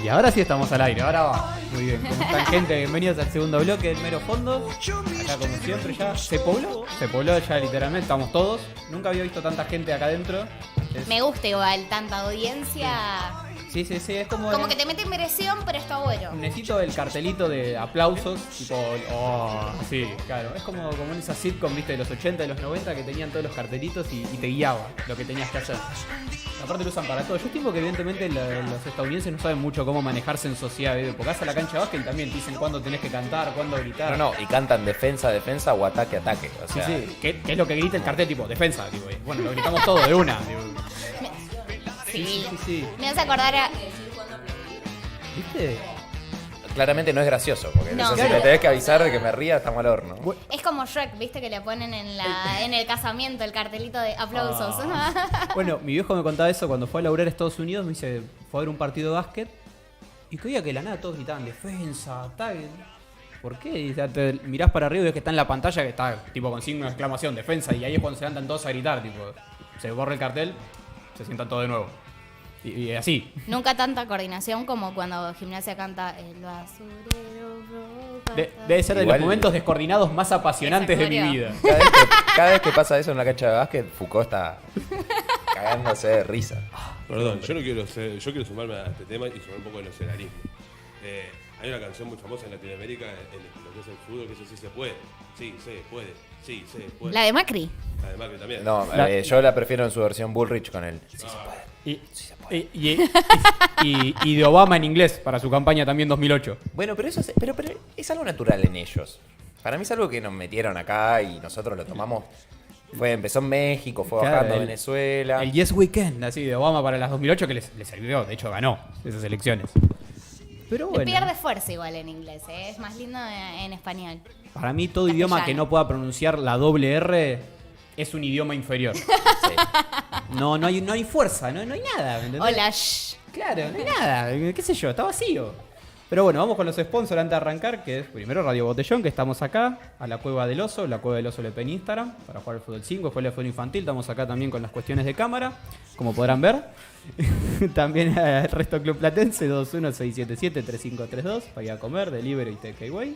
Y ahora sí estamos al aire, ahora va. Muy bien, ¿cómo están, gente? Bienvenidos al segundo bloque del Mero Fondo. Acá como siempre ya se pobló ya literalmente, estamos todos. Nunca había visto tanta gente acá adentro. Me gusta igual, tanta audiencia. Sí, es como... Como que te mete presión, pero está bueno. Necesito el cartelito de aplausos, tipo, sí, claro. Es como en esa sitcom, viste, de los 80, de los 90, que tenían todos los cartelitos y te guiaba lo que tenías que hacer. Aparte lo usan para todo. Yo estimo que evidentemente los estadounidenses no saben mucho cómo manejarse en sociedad, ¿eh? Porque vas a la cancha de básquet y también te dicen cuándo tenés que cantar, cuándo gritar. No, y cantan defensa o ataque. O sea, sí. ¿Qué es lo que grita el cartel? Tipo, defensa. Tipo, bueno, lo gritamos todo de una. Tipo. Sí. Me hace acordar a... ¿Viste? Claramente no es gracioso, porque No. si Claro. me tenés que avisar de que me ría, estamos al horno. Es como Shrek, ¿viste? Que le ponen en el casamiento el cartelito de aplausos. Bueno, mi viejo me contaba eso cuando fue a laburar a Estados Unidos. Me dice, fue a ver un partido de básquet y que oía que de la nada todos gritaban defensa, tal. ¿Por qué? Y te mirás para arriba y ves que está en la pantalla que está tipo con signo de exclamación, defensa. Y ahí es cuando se levantan todos a gritar, tipo, se borra el cartel, se sientan todos de nuevo. Y así. Nunca tanta coordinación como cuando Gimnasia canta el basurero roba. Debe ser de Igual- los momentos descoordinados más apasionantes de mi vida. Cada vez que pasa eso en una cancha de básquet, Foucault está cagándose de risa. Perdón, yo quiero sumarme a este tema y sumar un poco de nacionalismo. Hay una canción muy famosa en Latinoamérica en lo que es el fútbol que dice sí se puede, sí se puede, sí se puede. La de Macri. La de Macri también. No, yo la prefiero en su versión Bullrich con el sí se puede. Y de Obama en inglés para su campaña también 2008. Bueno, pero eso pero es algo natural en ellos. Para mí es algo que nos metieron acá y nosotros lo tomamos. Empezó en México, fue Claro, bajando a Venezuela. El Yes Weekend, así de Obama para las 2008 que le sirvió, de hecho ganó esas elecciones. Pero bueno, Pierde fuerza igual en inglés, ¿eh? Es más lindo en español. para mí todo idioma que no pueda pronunciar la doble R es un idioma inferior. Sí. No hay fuerza, no hay nada, ¿me entendés? Hola, shh. Claro, no hay nada, qué sé yo, está vacío. Pero bueno, vamos con los sponsors antes de arrancar, que es primero Radio Botellón, que estamos acá, a la Cueva del Oso, la Cueva del Oso le pone Instagram, para jugar al fútbol 5, después el fútbol infantil, estamos acá también con las cuestiones de cámara, como podrán ver. También al Resto Club Platense, 21677-3532, para ir a comer, delivery y takeaway.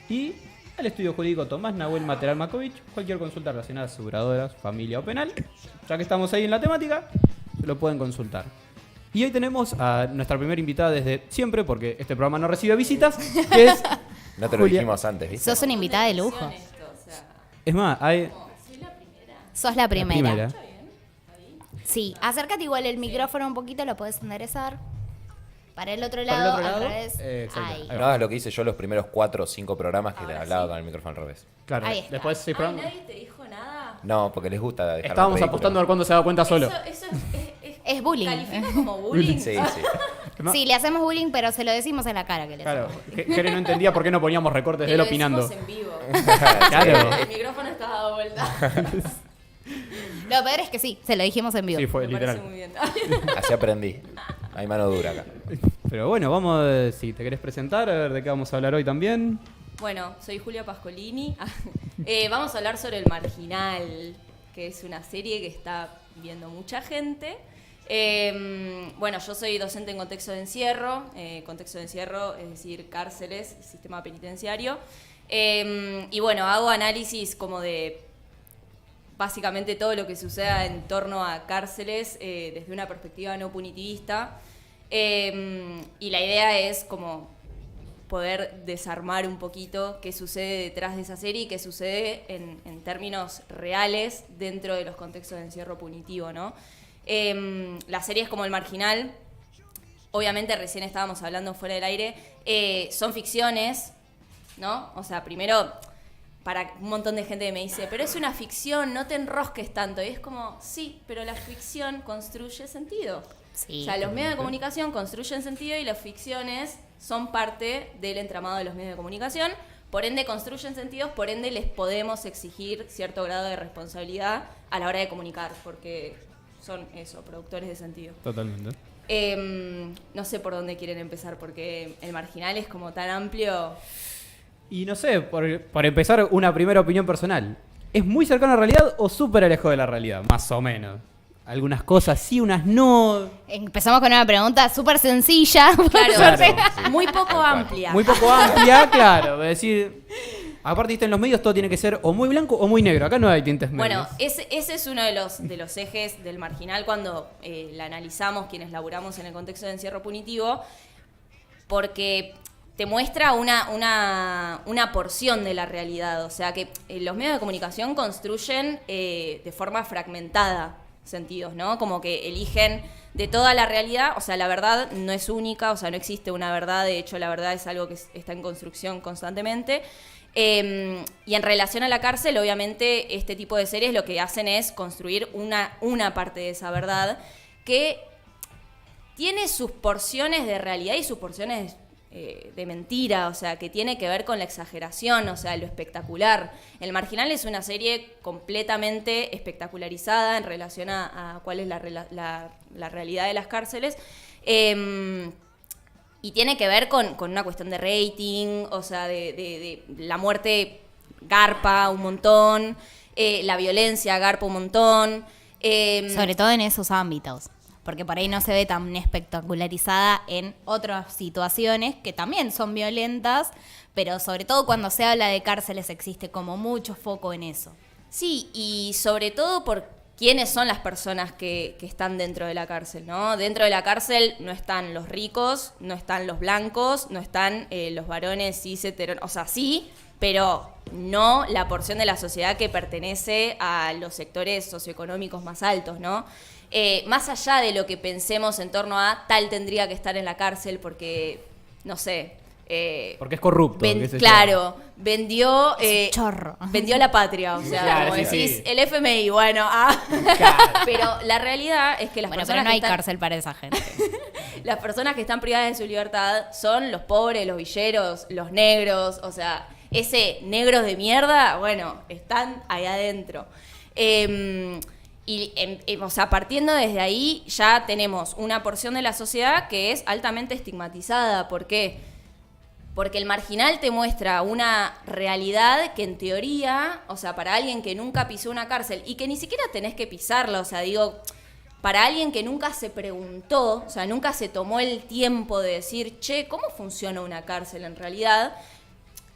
Y al Estudio Jurídico Tomás Nahuel Material Makovich, cualquier consulta relacionada a aseguradoras, familia o penal. Ya que estamos ahí en la temática, lo pueden consultar. Y hoy tenemos a nuestra primera invitada desde siempre, porque este programa no recibe visitas, que es No te lo Julia. dijimos antes, ¿viste? Sos una invitada de lujo. Es más, hay... Sos la primera. primera. Sí, acércate igual el micrófono un poquito, lo puedes enderezar. Para el otro ¿Para el lado, otro al lado? revés. Exacto. Ahí. Ahí No hagas lo que hice yo los primeros 4 o 5 programas que te hablaba con el micrófono al revés. Claro, Ahí está. después 6 programas. ¿Nadie te dijo nada? No, porque les gusta dejar Estábamos apostando a ver cuándo se da cuenta solo. Eso Es bullying. ¿Califica como bullying? Sí. ¿No? Sí, le hacemos bullying, pero se lo decimos en la cara que le Claro, hacemos. Jere no entendía por qué no poníamos recortes de él Lo opinando. decimos en vivo. Claro. El micrófono está dado vuelta. Lo peor es que sí, se lo dijimos en vivo. Sí, fue Me parece literal. muy bien. Así aprendí. Hay mano dura acá. Pero bueno, vamos, si te querés presentar, a ver de qué vamos a hablar hoy también. Bueno, soy Julia Pascolini. Vamos a hablar sobre El Marginal, que es una serie que está viendo mucha gente. Bueno, yo soy docente en contexto de encierro. Contexto de encierro, es decir, cárceles, sistema penitenciario. Y bueno, hago análisis como de básicamente todo lo que suceda en torno a cárceles desde una perspectiva no punitivista. Y la idea es como poder desarmar un poquito qué sucede detrás de esa serie y qué sucede en términos reales dentro de los contextos de encierro punitivo, ¿no? Las series como El Marginal, obviamente recién estábamos hablando fuera del aire, son ficciones, ¿no? O sea, primero, para un montón de gente que me dice, pero es una ficción, no te enrosques tanto. Y es como, sí, pero la ficción construye sentido. Sí. O sea, los medios de comunicación construyen sentido y las ficciones son parte del entramado de los medios de comunicación. Por ende, construyen sentidos, por ende, les podemos exigir cierto grado de responsabilidad a la hora de comunicar, porque son eso, productores de sentido. Totalmente. No sé por dónde quieren empezar, porque El Marginal es como tan amplio. Y no sé, por empezar, una primera opinión personal. ¿Es muy cercano a la realidad o súper alejado de la realidad? Más o menos. algunas cosas sí, unas no. Empezamos con una pregunta súper sencilla. Claro, Claro. muy poco amplia. Muy poco amplia, claro. Es decir, aparte viste, en los medios todo tiene que ser o muy blanco o muy negro. Acá no hay tintes medios. Bueno, ese es uno de los ejes del marginal cuando la analizamos quienes laburamos en el contexto de encierro punitivo, porque te muestra una porción de la realidad. O sea que los medios de comunicación construyen de forma fragmentada sentidos, ¿no? Como que eligen de toda la realidad, o sea, la verdad no es única, o sea, no existe una verdad, de hecho la verdad es algo que está en construcción constantemente. Y en relación a la cárcel, obviamente, este tipo de series lo que hacen es construir una parte de esa verdad que tiene sus porciones de realidad y sus porciones de mentira, o sea, que tiene que ver con la exageración, o sea, lo espectacular. El Marginal es una serie completamente espectacularizada en relación a cuál es la realidad de las cárceles. Y tiene que ver con una cuestión de rating, o sea, de la muerte garpa un montón, la violencia garpa un montón. Sobre todo en esos ámbitos, porque por ahí no se ve tan espectacularizada en otras situaciones que también son violentas, pero sobre todo cuando se habla de cárceles existe como mucho foco en eso. Sí, y sobre todo por quiénes son las personas que están dentro de la cárcel, ¿no? Dentro de la cárcel no están los ricos, no están los blancos, no están los varones cis hetero, o sea, sí, pero no la porción de la sociedad que pertenece a los sectores socioeconómicos más altos, ¿no? Más allá de lo que pensemos en torno a tal tendría que estar en la cárcel porque, no sé... porque es corrupto. qué sé yo. claro, vendió chorro. vendió la patria, o sea, Claro, como sí, decís, sí. el FMI, bueno, pero la realidad es que las Bueno, pero personas no hay que están, cárcel para esa gente. las personas que están privadas de su libertad son los pobres, los villeros, los negros, o sea, ese negros de mierda, bueno, están ahí adentro. O sea, partiendo desde ahí ya tenemos una porción de la sociedad que es altamente estigmatizada. ¿Por qué? Porque el Marginal te muestra una realidad que en teoría, o sea, para alguien que nunca pisó una cárcel y que ni siquiera tenés que pisarla, o sea, digo, para alguien que nunca se preguntó, o sea, nunca se tomó el tiempo de decir, che, ¿cómo funciona una cárcel en realidad?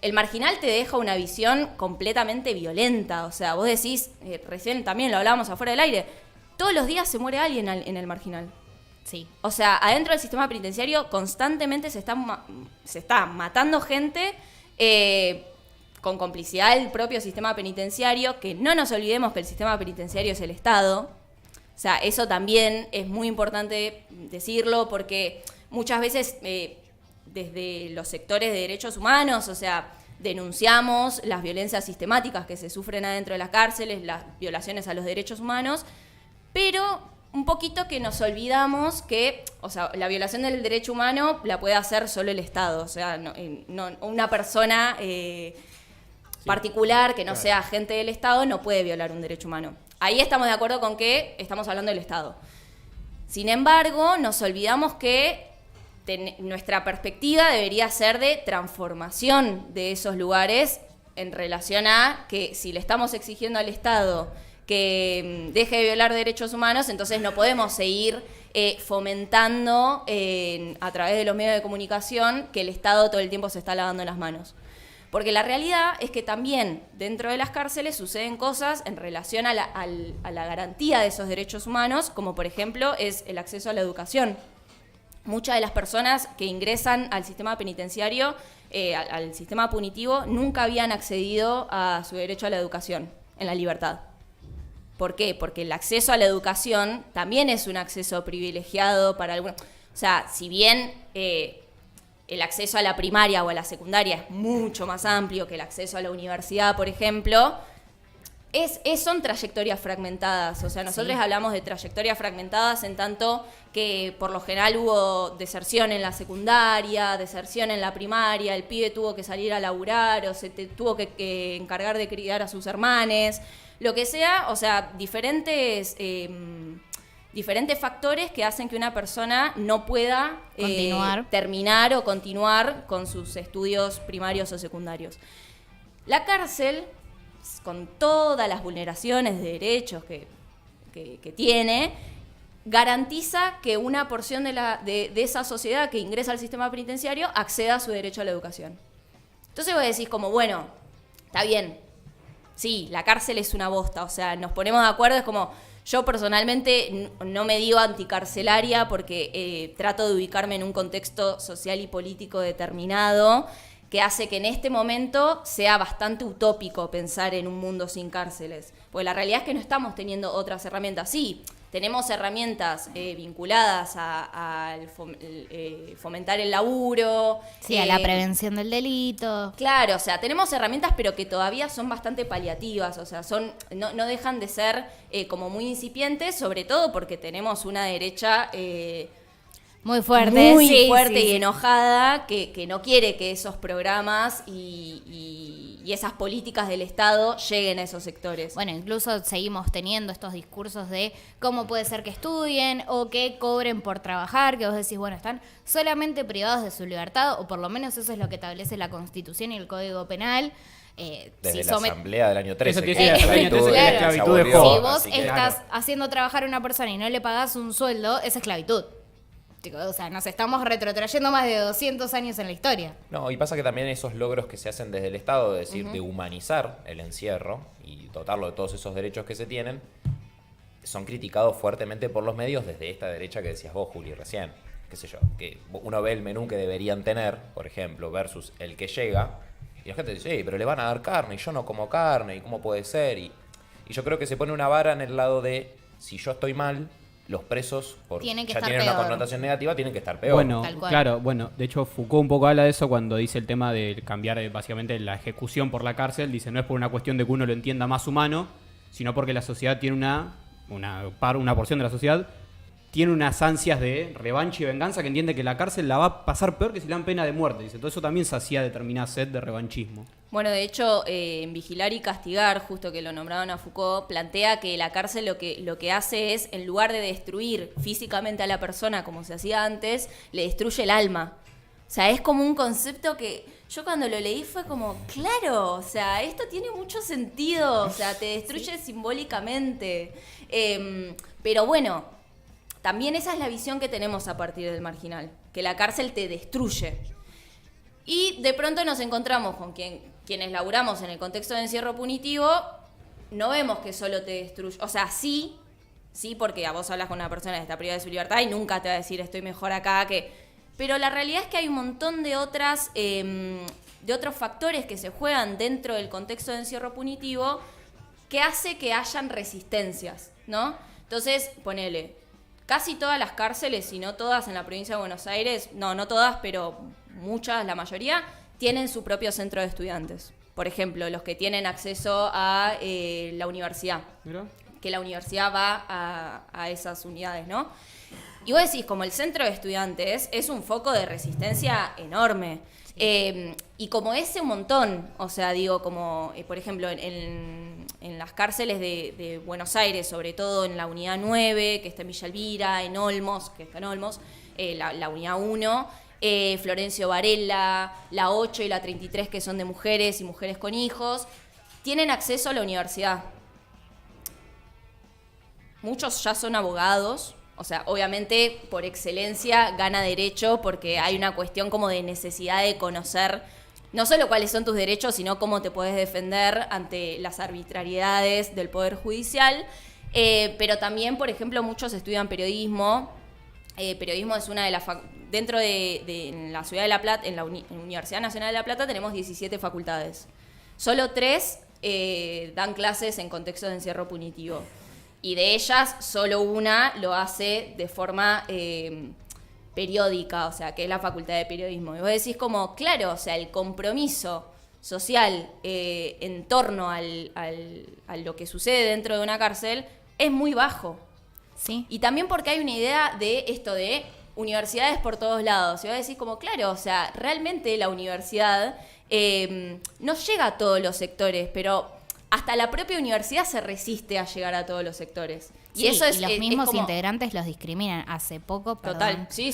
El Marginal te deja una visión completamente violenta, o sea, vos decís, recién también lo hablábamos afuera del aire, todos los días se muere alguien en el Marginal. Sí. O sea, adentro del sistema penitenciario constantemente se está matando gente con complicidad del propio sistema penitenciario, que no nos olvidemos que el sistema penitenciario es el Estado. O sea, eso también es muy importante decirlo porque muchas veces desde los sectores de derechos humanos, o sea, denunciamos las violencias sistemáticas que se sufren adentro de las cárceles, las violaciones a los derechos humanos, pero un poquito que nos olvidamos que, o sea, la violación del derecho humano la puede hacer solo el Estado, o sea, no una persona particular que no sea agente del Estado no puede violar un derecho humano. Ahí estamos de acuerdo con que estamos hablando del Estado. Sin embargo, nos olvidamos que nuestra perspectiva debería ser de transformación de esos lugares en relación a que si le estamos exigiendo al Estado que deje de violar derechos humanos, entonces no podemos seguir fomentando a través de los medios de comunicación que el Estado todo el tiempo se está lavando las manos. Porque la realidad es que también dentro de las cárceles suceden cosas en relación a la garantía de esos derechos humanos, como por ejemplo es el acceso a la educación. Muchas de las personas que ingresan al sistema penitenciario, al sistema punitivo, nunca habían accedido a su derecho a la educación en la libertad. ¿Por qué? Porque el acceso a la educación también es un acceso privilegiado para algunos. O sea, si bien el acceso a la primaria o a la secundaria es mucho más amplio que el acceso a la universidad, por ejemplo, son trayectorias fragmentadas. O sea, nosotros hablamos de trayectorias fragmentadas en tanto que por lo general hubo deserción en la secundaria, deserción en la primaria, el pibe tuvo que salir a laburar o tuvo que encargar de criar a sus hermanes, lo que sea, o sea, diferentes factores que hacen que una persona no pueda terminar o continuar con sus estudios primarios o secundarios. La cárcel, con todas las vulneraciones de derechos que que tiene, garantiza que una porción de esa sociedad que ingresa al sistema penitenciario acceda a su derecho a la educación. Entonces vos decís como, bueno, está bien, sí, la cárcel es una bosta, o sea, nos ponemos de acuerdo, es como, yo personalmente no me digo anticarcelaria porque trato de ubicarme en un contexto social y político determinado que hace que en este momento sea bastante utópico pensar en un mundo sin cárceles. Porque la realidad es que no estamos teniendo otras herramientas. Sí, tenemos herramientas vinculadas a fomentar el laburo. Sí, a la prevención del delito. Claro, o sea, tenemos herramientas pero que todavía son bastante paliativas, o sea, no dejan de ser como muy incipientes, sobre todo porque tenemos una derecha muy fuerte, muy sí, fuerte sí, y sí. enojada que no quiere que esos programas y esas políticas del Estado lleguen a esos sectores. Bueno, incluso seguimos teniendo estos discursos de cómo puede ser que estudien o que cobren por trabajar, que vos decís, bueno, están solamente privados de su libertad, o por lo menos eso es lo que establece la Constitución y el Código Penal. Desde la Asamblea del año 13. Eso te que decía, la el año 13 esclavitud era se esclavitud de abolió, joven. Si vos así que- estás haciendo trabajar a una persona y no le pagás un sueldo, es esclavitud. O sea, nos estamos retrotrayendo más de 200 años en la historia. No, y pasa que también esos logros que se hacen desde el Estado, es decir, de humanizar el encierro y dotarlo de todos esos derechos que se tienen, son criticados fuertemente por los medios desde esta derecha que decías vos, Juli, recién. Qué sé yo, que uno ve el menú que deberían tener, por ejemplo, versus el que llega, y la gente dice, pero le van a dar carne, y yo no como carne, y cómo puede ser, y yo creo que se pone una vara en el lado de, si yo estoy mal, los presos, porque Tienen que ya estar tienen una peor. connotación negativa, tienen que estar peor. Bueno, Tal cual. claro, bueno, de hecho Foucault un poco habla de eso cuando dice el tema de cambiar básicamente la ejecución por la cárcel. Dice, no es por una cuestión de que uno lo entienda más humano, sino porque la sociedad tiene una porción de la sociedad tiene unas ansias de revancha y venganza que entiende que la cárcel la va a pasar peor que si le dan pena de muerte. Dice, todo eso también se hacía determinada sed de revanchismo. Bueno, de hecho, en Vigilar y Castigar, justo que lo nombraron a Foucault, plantea que la cárcel lo que hace es, en lugar de destruir físicamente a la persona como se hacía antes, le destruye el alma. O sea, es como un concepto que yo cuando lo leí fue como, claro, o sea, esto tiene mucho sentido, o sea, te destruye simbólicamente. Pero bueno, también esa es la visión que tenemos a partir del marginal, que la cárcel te destruye. Y de pronto nos encontramos con quienes laburamos en el contexto de encierro punitivo, no vemos que solo te destruye. O sea, sí, porque a vos hablas con una persona que está privada de su libertad y nunca te va a decir estoy mejor acá que... Pero la realidad es que hay un montón de otros factores que se juegan dentro del contexto de encierro punitivo que hace que hayan resistencias, ¿no? Entonces, ponele, casi todas las cárceles, si no todas en la provincia de Buenos Aires, no todas, pero muchas, la mayoría, tienen su propio centro de estudiantes. Por ejemplo, los que tienen acceso a la universidad, ¿Mira? que la universidad va a esas unidades, ¿no? Y vos decís, como el centro de estudiantes es un foco de resistencia enorme. Y como ese un montón, o sea, digo, como por ejemplo en las cárceles de Buenos Aires, sobre todo en la unidad 9, que está en Villa Elvira, en Olmos, que está en Olmos, la unidad 1, Florencio Varela, la 8 y la 33, que son de mujeres y mujeres con hijos, tienen acceso a la universidad. Muchos ya son abogados. O sea, obviamente, por excelencia, gana derecho porque hay una cuestión como de necesidad de conocer no solo cuáles son tus derechos, sino cómo te puedes defender ante las arbitrariedades del Poder Judicial. Pero también, por ejemplo, muchos estudian periodismo. Periodismo es una de las... Dentro de en la Ciudad de La Plata, en la Universidad Nacional de La Plata, tenemos 17 facultades. Solo 3 dan clases en contexto de encierro punitivo. Y de ellas, solo una lo hace de forma periódica, o sea, que es la Facultad de Periodismo. Y vos decís como, claro, o sea, el compromiso social en torno a lo que sucede dentro de una cárcel es muy bajo. Sí. Y también porque hay una idea de esto de universidades por todos lados. Y vos decís como, claro, o sea, realmente la universidad no llega a todos los sectores, pero... Hasta la propia universidad se resiste a llegar a todos los sectores. Sí, y eso es y los mismos como... integrantes los discriminan. Hace poco, Total, perdón, sí.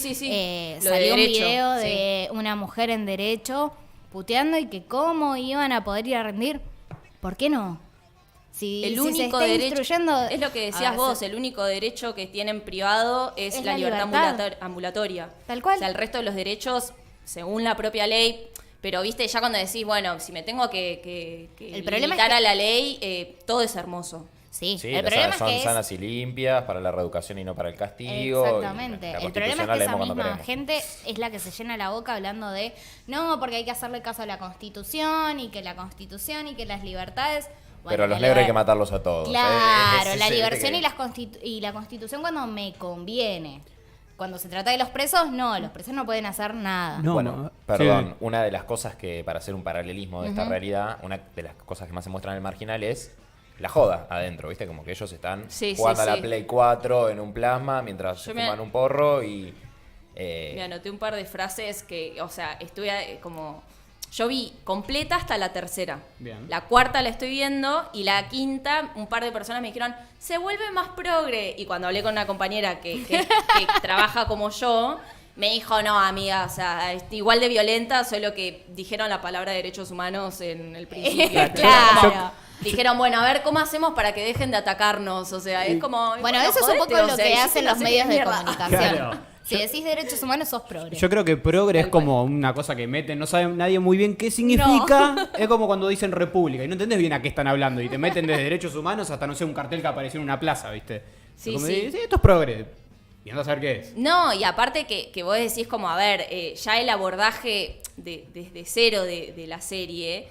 Lo salió de un derecho, video sí. de una mujer en derecho puteando y que cómo iban a poder ir a rendir. ¿Por qué no? Si, El si único se está derecho, instruyendo, es lo que decías a vos, hacer- el único derecho que tienen privado es la libertad ambulatoria. Tal cual. O sea, el resto de los derechos, según la propia ley, pero viste, ya cuando decís, bueno, si me tengo que El problema limitar es que- a la ley, todo es hermoso. Sí, Sí, el las problema salas es son que es... sanas y limpias para la reeducación y no para el castigo. Exactamente. Y la El problema es Constitucional que esa leemos cuando misma queremos. gente es la que se llena la boca hablando de no, porque hay que hacerle caso a la Constitución y que la Constitución y que las libertades. Bueno, Pero a los la negros hay que liber- matarlos a todos. Claro, Ese la es el diversión que- y la Constitución cuando me conviene. Cuando se trata de los presos, no, los presos no pueden hacer nada. No, Bueno, no. perdón, Sí. una de las cosas que, para hacer un paralelismo de esta realidad, una de las cosas que más se muestran en el marginal es la joda adentro, ¿viste? Como que ellos están Sí, jugando sí, a sí. la Play 4 en un plasma mientras se Yo me- fuman un porro y... Me anoté un par de frases que, o sea, estuve como... Yo vi completa hasta la tercera. Bien. La cuarta la estoy viendo y la quinta, un par de personas me dijeron, se vuelve más progre. Y cuando hablé con una compañera que trabaja como yo, me dijo, no, amiga, o sea, es igual de violenta, solo que dijeron la palabra derechos humanos en el principio. Claro. Dijeron, bueno, a ver, ¿cómo hacemos para que dejen de atacarnos? O sea, es como... Bueno, eso es un poco jodete, lo o sea, que hiciste hacen una los serie medios de mierda. comunicación. Claro. Si decís derechos humanos, sos progre. Yo creo que progre es Tal cual. como una cosa que meten, no sabe nadie muy bien qué significa. Es como cuando dicen república y no entendés bien a qué están hablando y te meten desde derechos humanos hasta, no sé, un cartel que apareció en una plaza, ¿viste? Sí, Como sí. sí, esto es progre. Y andás a saber qué es. No, y aparte que vos decís como, a ver, ya el abordaje desde cero de la serie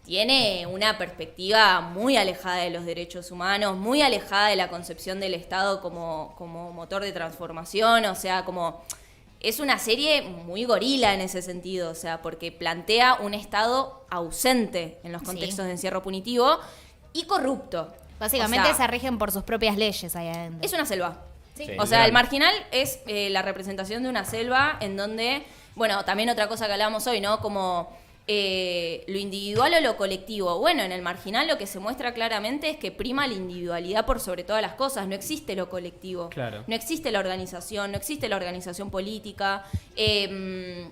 tiene una perspectiva muy alejada de los derechos humanos, muy alejada de la concepción del Estado como motor de transformación, o sea, como... Es una serie muy gorila en ese sentido, o sea, porque plantea un Estado ausente en los Sí. contextos de encierro punitivo y corrupto. Básicamente O sea, se rigen por sus propias leyes ahí adentro. es una selva. Sí. Sí. O sea, el marginal es la representación de una selva en donde, bueno, también otra cosa que hablábamos hoy, ¿no? Como lo individual o lo colectivo. Bueno, en el marginal lo que se muestra claramente es que prima la individualidad por sobre todas las cosas. No existe lo colectivo. Claro. No existe la organización, no existe la organización política.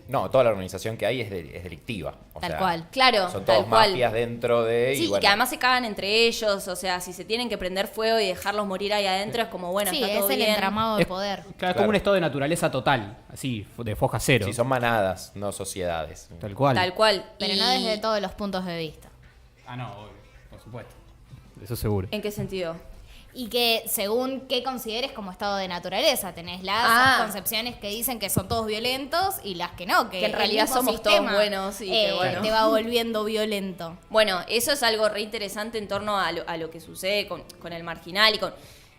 No, toda la organización que hay es Tal delictiva. O sea, cual. Claro, Son tal todos cual. mafias dentro de... Sí, y bueno, que además se cagan entre ellos. O sea, si se tienen que prender fuego y dejarlos morir ahí adentro, es como, bueno, sí, está es todo el bien. entramado de Es- poder. Claro, es como un estado de naturaleza total, así, de foja cero. sí, son manadas, no sociedades. Tal cual. Tal cual. Pero Y- no desde todos los puntos de vista. Ah, no, obvio, por supuesto. Eso seguro. ¿En qué sentido? Y que según qué consideres como estado de naturaleza, tenés las Ah. concepciones que dicen que son todos violentos y las que no, que en el realidad mismo somos todos sistema, buenos y que bueno. te va volviendo violento. Bueno, eso es algo re interesante en torno a lo que sucede con el marginal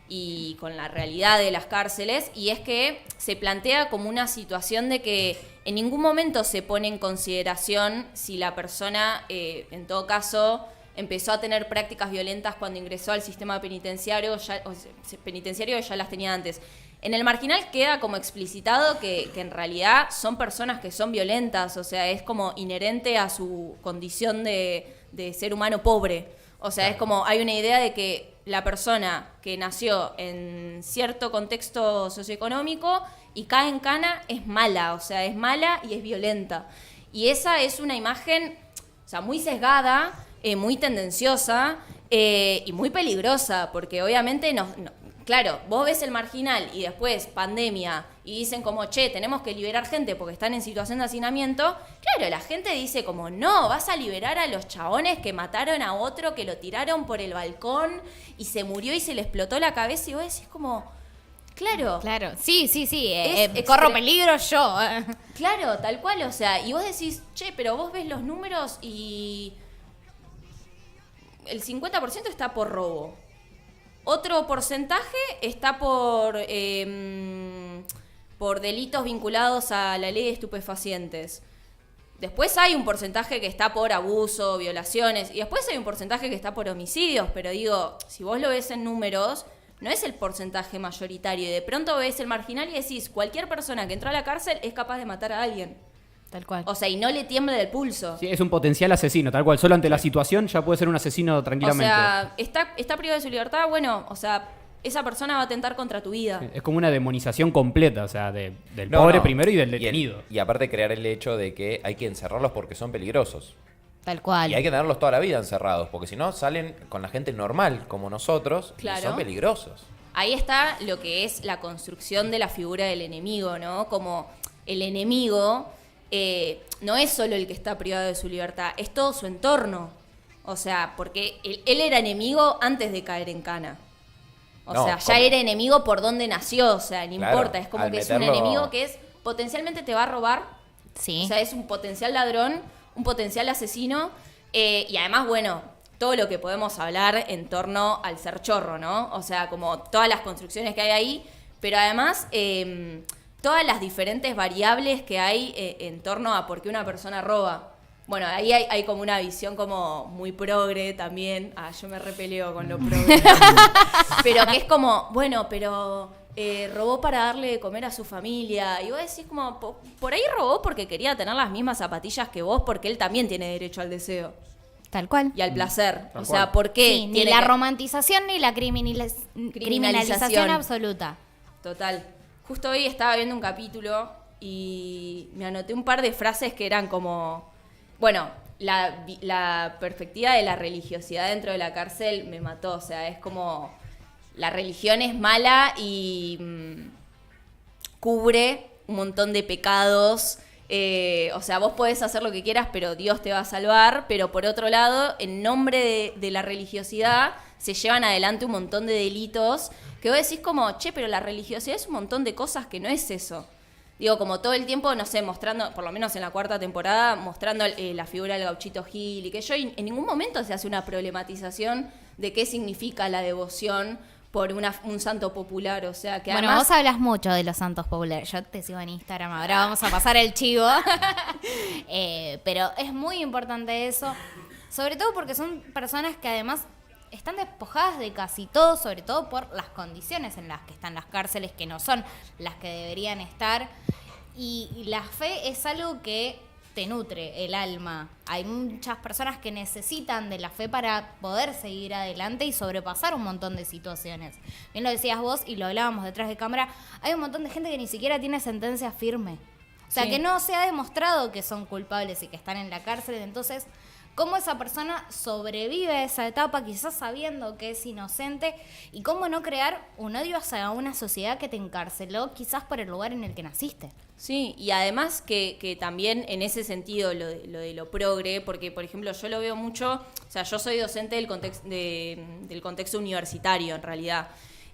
y con la realidad de las cárceles, y es que se plantea como una situación de que en ningún momento se pone en consideración si la persona, en todo caso, empezó a tener prácticas violentas cuando ingresó al sistema penitenciario, penitenciario ya las tenía antes. En el marginal queda como explicitado que en realidad son personas que son violentas, o sea, es como inherente a su condición de ser humano pobre. O sea, es como hay una idea de que la persona que nació en cierto contexto socioeconómico y cae en cana es mala, o sea, es mala y es violenta. Y esa es una imagen, o sea, muy sesgada, muy tendenciosa y muy peligrosa, porque obviamente claro, vos ves el marginal y después pandemia y dicen como, che, tenemos que liberar gente porque están en situación de hacinamiento. Claro, la gente dice como, no, vas a liberar a los chabones que mataron a otro, que lo tiraron por el balcón y se murió y se le explotó la cabeza, y vos decís como, claro, Claro, sí, Es corro extre- peligro yo. claro, tal cual, o sea, y vos decís, che, pero vos ves los números y el 50% está por robo. Otro porcentaje está por delitos vinculados a la ley de estupefacientes. Después hay un porcentaje que está por abuso, violaciones, y después hay un porcentaje que está por homicidios, pero digo, si vos lo ves en números, no es el porcentaje mayoritario, y de pronto ves el marginal y decís, cualquier persona que entró a la cárcel es capaz de matar a alguien. Tal cual. O sea, y no le tiembla el pulso. Sí, es un potencial asesino, tal cual. Solo ante la situación ya puede ser un asesino O tranquilamente. sea, está privado de su libertad, bueno, o sea, esa persona va a atentar contra tu vida. Es como una demonización completa, o sea, del No, pobre no. primero y del Y detenido. aparte crear el hecho de que hay que encerrarlos porque son peligrosos. Tal cual. Y hay que tenerlos toda la vida encerrados, porque si no salen con la gente normal como nosotros y Claro. son peligrosos. Ahí está lo que es la construcción de la figura del enemigo, ¿no? Como el enemigo no es solo el que está privado de su libertad, es todo su entorno. O sea, porque él era enemigo antes de caer en cana. O No, sea, ya como- era enemigo por donde nació, o sea, no Claro, importa. Es como al que es un meterlo- enemigo que es potencialmente te va a robar. Sí. O sea, es un potencial ladrón, un potencial asesino. Y además, bueno, todo lo que podemos hablar en torno al ser chorro, ¿no? O sea, como todas las construcciones que hay ahí. Pero además, todas las diferentes variables que hay en torno a por qué una persona roba. Bueno, ahí hay como una visión como muy progre también. Yo me repeleo con lo progre. Pero que es como, bueno, pero robó para darle de comer a su familia. Y vos decís como, por ahí robó porque quería tener las mismas zapatillas que vos, porque él también tiene derecho al deseo Tal cual. y al placer. Tal O sea, cual. ¿por qué? Sí, ni tiene la que- romantización ni la criminalización absoluta. Total. Justo hoy estaba viendo un capítulo y me anoté un par de frases que eran como, bueno, la perspectiva de la religiosidad dentro de la cárcel me mató. O sea, es como, la religión es mala y cubre un montón de pecados. O sea, vos podés hacer lo que quieras, pero Dios te va a salvar. Pero por otro lado, en nombre de la religiosidad, se llevan adelante un montón de delitos que vos decís como, che, pero la religiosidad es un montón de cosas que no es eso. Digo, como todo el tiempo, no sé, mostrando, por lo menos en la 4ª temporada, mostrando la figura del Gauchito Gil y que yo en ningún momento se hace una problematización de qué significa la devoción por un santo popular. O sea, que Bueno, además... vos hablas mucho de los santos populares. Yo te sigo en Instagram, ahora vamos a pasar el chivo. Pero es muy importante eso, sobre todo porque son personas que además están despojadas de casi todo, sobre todo por las condiciones en las que están las cárceles, que no son las que deberían estar. Y la fe es algo que te nutre el alma. Hay muchas personas que necesitan de la fe para poder seguir adelante y sobrepasar un montón de situaciones. Bien lo decías vos y lo hablábamos detrás de cámara, hay un montón de gente que ni siquiera tiene sentencia firme. O sea, Sí. que no se ha demostrado que son culpables y que están en la cárcel. Entonces, ¿cómo esa persona sobrevive a esa etapa quizás sabiendo que es inocente? Y cómo no crear un odio hacia una sociedad que te encarceló quizás por el lugar en el que naciste. Sí, y además que también en ese sentido lo de lo progre, porque por ejemplo yo lo veo mucho, o sea, yo soy docente del contexto universitario en realidad,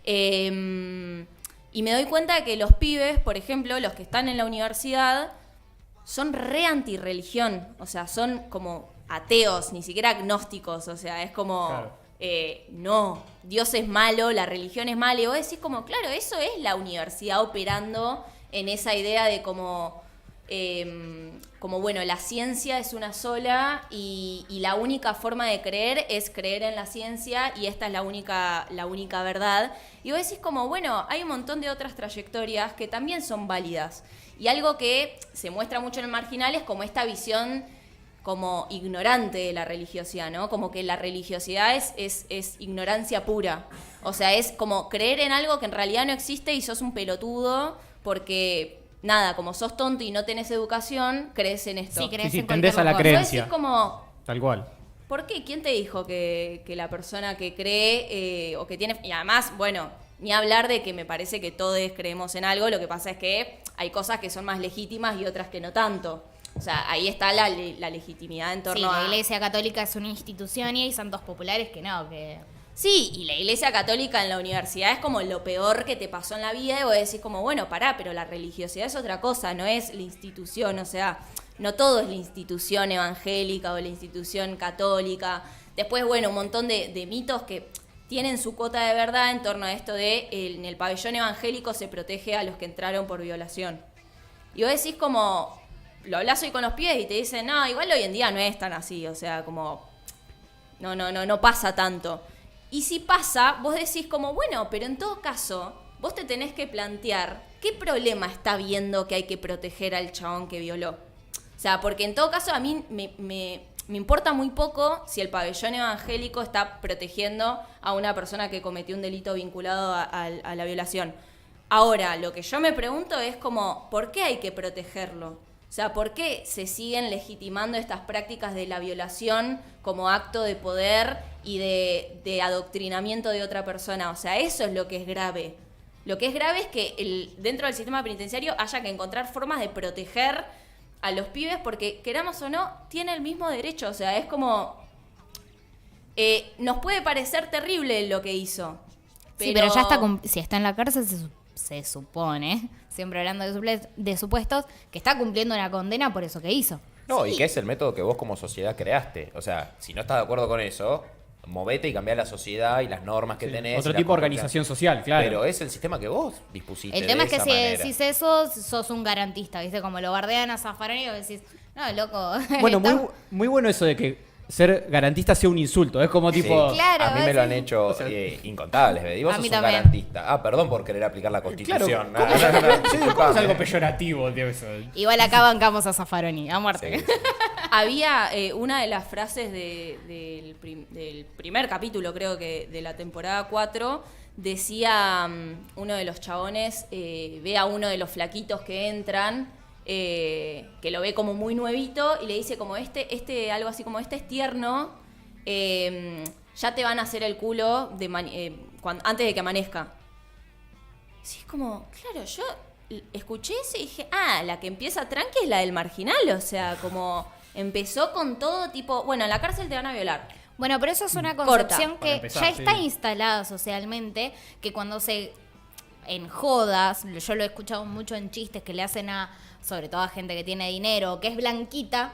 y me doy cuenta de que los pibes, por ejemplo, los que están en la universidad, son re antirreligión, o sea, son como ateos, ni siquiera agnósticos, o sea, es como... Claro. No, Dios es malo, la religión es mala, y vos decís como, claro, eso es la universidad operando en esa idea de como bueno, la ciencia es una sola y la única forma de creer es creer en la ciencia y esta es la única verdad. Y vos decís como, bueno, hay un montón de otras trayectorias que también son válidas. Y algo que se muestra mucho en el Marginal es como esta visión como ignorante de la religiosidad, ¿no? Como que la religiosidad es ignorancia pura. O sea, es como creer en algo que en realidad no existe y sos un pelotudo porque, nada, como sos tonto y no tenés educación, crees en esto. Sí, crees Sí, en tendés cualquier a la cosa. creencia. Vos decís como, Tal cual. ¿por qué? ¿Quién te dijo que la persona que cree o que tiene... Y además, bueno, ni hablar de que me parece que todos creemos en algo, lo que pasa es que hay cosas que son más legítimas y otras que no tanto. O sea, ahí está la legitimidad en Sí, torno la a... Iglesia Católica es una institución y hay santos populares que no, que... Sí, y la Iglesia Católica en la universidad es como lo peor que te pasó en la vida y vos decís como, bueno, pará, pero la religiosidad es otra cosa, no es la institución, o sea, no todo es la institución evangélica o la institución católica. Después, bueno, un montón de mitos que tienen su cuota de verdad en torno a esto de en el pabellón evangélico se protege a los que entraron por violación. Y vos decís como, lo hablas hoy con los pies y te dicen, no, igual hoy en día no es tan así, o sea, como, no pasa tanto. Y si pasa, vos decís como, bueno, pero en todo caso, vos te tenés que plantear qué problema está viendo que hay que proteger al chabón que violó. O sea, porque en todo caso a mí me importa muy poco si el pabellón evangélico está protegiendo a una persona que cometió un delito vinculado a la violación. Ahora, lo que yo me pregunto es como, ¿por qué hay que protegerlo? O sea, ¿por qué se siguen legitimando estas prácticas de la violación como acto de poder y de adoctrinamiento de otra persona? O sea, eso es lo que es grave. Lo que es grave es que dentro del sistema penitenciario haya que encontrar formas de proteger a los pibes porque, queramos o no, tiene el mismo derecho. O sea, es como... nos puede parecer terrible lo que hizo. Sí, pero ya está si está en la cárcel se supone, siempre hablando de supuestos, que está cumpliendo una condena por eso que hizo. No, Sí. y que es el método que vos como sociedad creaste. O sea, si no estás de acuerdo con eso, movete y cambiá la sociedad y las normas que tenés. Otro y la tipo de conducta. organización social, claro. Pero es el sistema que vos dispusiste. El tema de es que esa si manera. decís eso, sos un garantista, ¿viste? Como lo bardean a Zaffaroni y vos decís, no, loco. Bueno, está- muy bueno eso de que ser garantista sea un insulto. Es como Sí. tipo... Claro, a mí me lo han sí. hecho incontables veces. Y vos A sos mí un también. garantista. Perdón por querer aplicar la Claro, Constitución. ¿cómo, No, no, no, ¿cómo es disculpame. algo peyorativo, tío, eso? Igual acá bancamos a Zaffaroni, a muerte. Sí, sí. Había una de las frases del primer capítulo, creo que de la temporada 4, decía uno de los chabones, ve a uno de los flaquitos que entran, que lo ve como muy nuevito y le dice como algo así como, este es tierno, ya te van a hacer el culo antes de que amanezca. Sí, es como, claro, yo escuché eso y dije, la que empieza tranqui es la del marginal, o sea, como empezó con todo tipo, bueno, en la cárcel te van a violar. Bueno, pero eso es una Corta, concepción para que empezar, ya está sí. instalada socialmente, que cuando en jodas, yo lo he escuchado mucho en chistes que le hacen sobre todo a gente que tiene dinero, que es blanquita,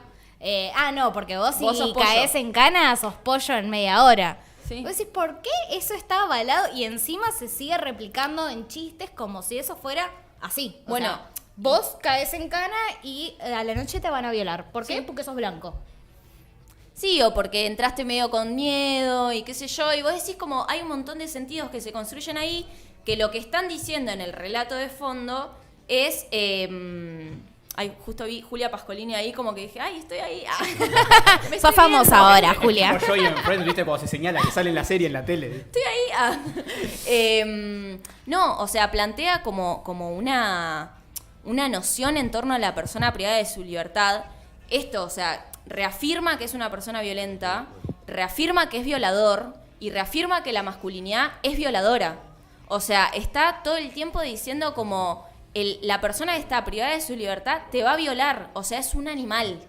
no, porque vos Vos si sos pollo. caes en cana, sos pollo en media hora. Sí. Vos decís, ¿por qué eso está avalado? Y encima se sigue replicando en chistes como si eso fuera así. O Bueno, sea, vos caes en cana y a la noche te van a violar. ¿Por qué? Sí. Porque sos blanco. Sí, o porque entraste medio con miedo y qué sé yo, y vos decís como hay un montón de sentidos que se construyen ahí, que lo que están diciendo en el relato de fondo es... justo vi Julia Pascolini ahí como que dije, estoy ahí. Me Sos estoy famosa viendo. ahora, Es Julia. como Joey en Friends, ¿viste? Cuando se señala que sale en la serie en la tele. Estoy ahí. No, o sea, plantea como una noción en torno a la persona privada de su libertad. Esto, o sea, reafirma que es una persona violenta, reafirma que es violador y reafirma que la masculinidad es violadora. O sea, está todo el tiempo diciendo como la persona que está privada de su libertad te va a violar. O sea, es un animal.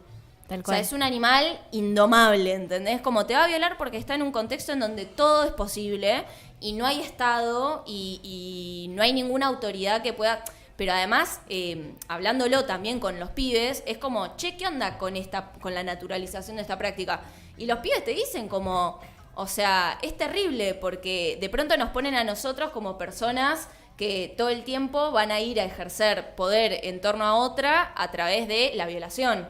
Tal O cual. sea, es un animal indomable, ¿entendés? Como te va a violar porque está en un contexto en donde todo es posible y no hay Estado y no hay ninguna autoridad que pueda... Pero además, hablándolo también con los pibes, es como, che, ¿qué onda con la naturalización de esta práctica? Y los pibes te dicen como, o sea, es terrible porque de pronto nos ponen a nosotros como personas que todo el tiempo van a ir a ejercer poder en torno a otra a través de la violación.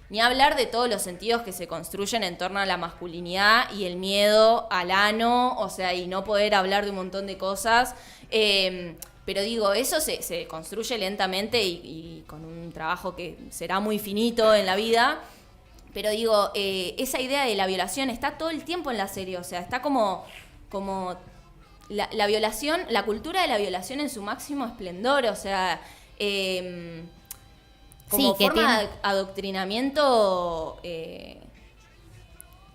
Ni hablar de todos los sentidos que se construyen en torno a la masculinidad y el miedo al ano, o sea, y no poder hablar de un montón de cosas. Pero digo, eso se construye lentamente y con un trabajo que será muy finito en la vida. Pero digo, esa idea de la violación está todo el tiempo en la serie, o sea, está como la violación, la cultura de la violación en su máximo esplendor, o sea, como Sí, que forma tiene- de adoctrinamiento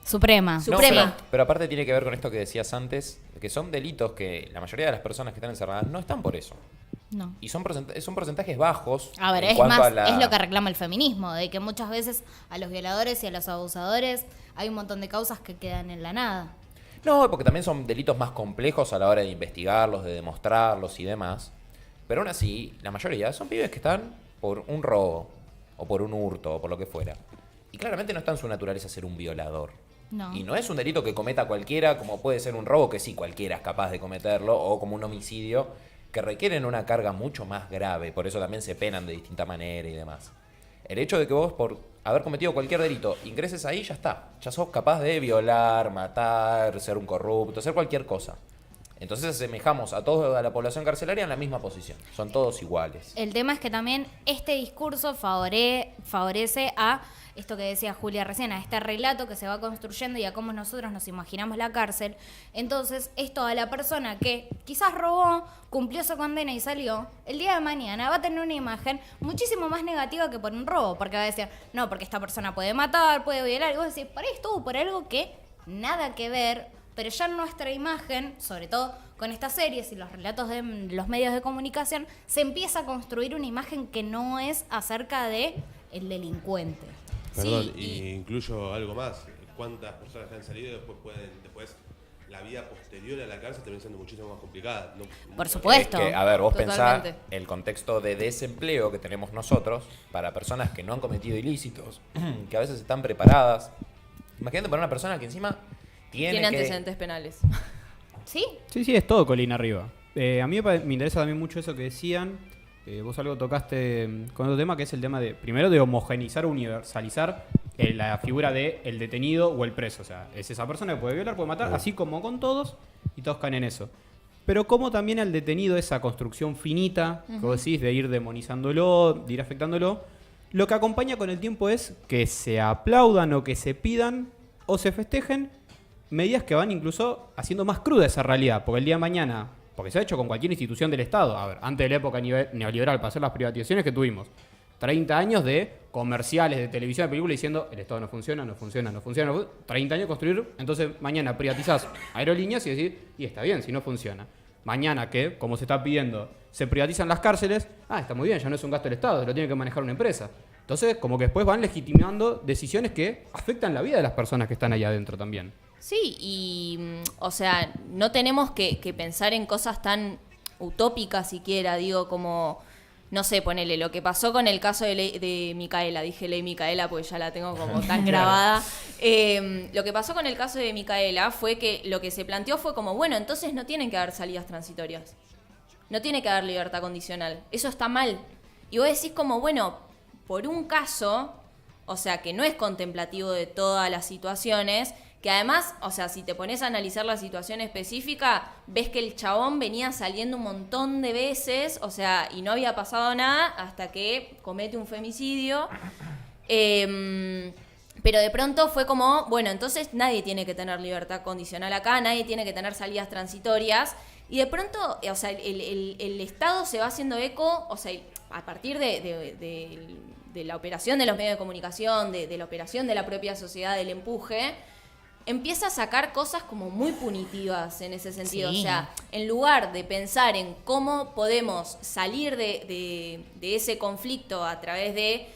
Suprema. No, Suprema. pero aparte tiene que ver con esto que decías antes, que son delitos que la mayoría de las personas que están encerradas no están por eso. No. Y son porcentajes bajos. A ver, en es cuanto más, a la- es lo que reclama el feminismo, de que muchas veces a los violadores y a los abusadores hay un montón de causas que quedan en la nada. No, porque también son delitos más complejos a la hora de investigarlos, de demostrarlos y demás. Pero aún así, la mayoría son pibes que están por un robo, o por un hurto, o por lo que fuera. Y claramente no está en su naturaleza ser un violador. No. Y no es un delito que cometa cualquiera, como puede ser un robo, que sí, cualquiera es capaz de cometerlo, o como un homicidio, que requieren una carga mucho más grave. Por eso también se penan de distinta manera y demás. El hecho de que vos, por haber cometido cualquier delito, ingreses ahí, ya está. Ya sos capaz de violar, matar, ser un corrupto, hacer cualquier cosa. Entonces asemejamos a toda la población carcelaria en la misma posición. Son todos iguales. El tema es que también este discurso favorece a esto que decía Julia recién, a este relato que se va construyendo y a cómo nosotros nos imaginamos la cárcel. Entonces, esto a la persona que quizás robó, cumplió su condena y salió, el día de mañana va a tener una imagen muchísimo más negativa que por un robo, porque va a decir, no, porque esta persona puede matar, puede violar, y vos decís, por ahí estuvo por algo que nada que ver, pero ya nuestra imagen, sobre todo con estas series y los relatos de los medios de comunicación, se empieza a construir una imagen que no es acerca de el delincuente. Perdón, Sí, y incluyo algo más. ¿Cuántas personas que han salido y después la vida posterior a la cárcel termina siendo muchísimo más complicada? Por supuesto. Es que, a ver, vos pensás Totalmente. el contexto de desempleo que tenemos nosotros para personas que no han cometido ilícitos, que a veces están preparadas. Imagínate para una persona que encima tiene Tiene que... antecedentes penales. ¿Sí? Sí, es todo colina arriba. A mí me interesa también mucho eso que decían. Vos algo tocaste con otro tema, que es el tema de, primero, de homogeneizar o universalizar la figura de el detenido o el preso. O sea, es esa persona que puede violar, puede matar, así como con todos, y todos caen en eso. Pero como también al detenido esa construcción finita, que vos decís, de ir demonizándolo, de ir afectándolo, lo que acompaña con el tiempo es que se aplaudan o que se pidan o se festejen medidas que van incluso haciendo más cruda esa realidad, porque el día de mañana, porque se ha hecho con cualquier institución del Estado, a ver, antes de la época neoliberal, para hacer las privatizaciones que tuvimos, 30 años de comerciales, de televisión, de películas diciendo el Estado no funciona, 30 años construir, entonces mañana privatizás aerolíneas y decís, y está bien, si no funciona. Mañana que, como se está pidiendo, se privatizan las cárceles, está muy bien, ya no es un gasto del Estado, lo tiene que manejar una empresa. Entonces, como que después van legitimando decisiones que afectan la vida de las personas que están allá adentro también. Sí, y o sea, no tenemos que pensar en cosas tan utópicas siquiera, digo, como, no sé, ponele, lo que pasó con el caso de Micaela, dije Ley Micaela porque ya la tengo como tan grabada. Lo que pasó con el caso de Micaela fue que lo que se planteó fue como, bueno, entonces no tienen que haber salidas transitorias, no tiene que haber libertad condicional, eso está mal. Y vos decís como, bueno, por un caso, o sea, que no es contemplativo de todas las situaciones, que además, o sea, si te pones a analizar la situación específica, ves que el chabón venía saliendo un montón de veces, o sea, y no había pasado nada hasta que comete un femicidio. Pero de pronto fue como, bueno, entonces nadie tiene que tener libertad condicional acá, nadie tiene que tener salidas transitorias. Y de pronto, o sea, el Estado se va haciendo eco, o sea, a partir de la operación de los medios de comunicación, de la operación de la propia sociedad, del empuje, empieza a sacar cosas como muy punitivas en ese sentido. Sí. O sea, en lugar de pensar en cómo podemos salir de ese conflicto a través de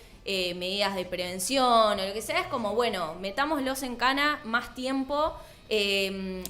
medidas de prevención o lo que sea, es como, bueno, metámoslos en cana más tiempo,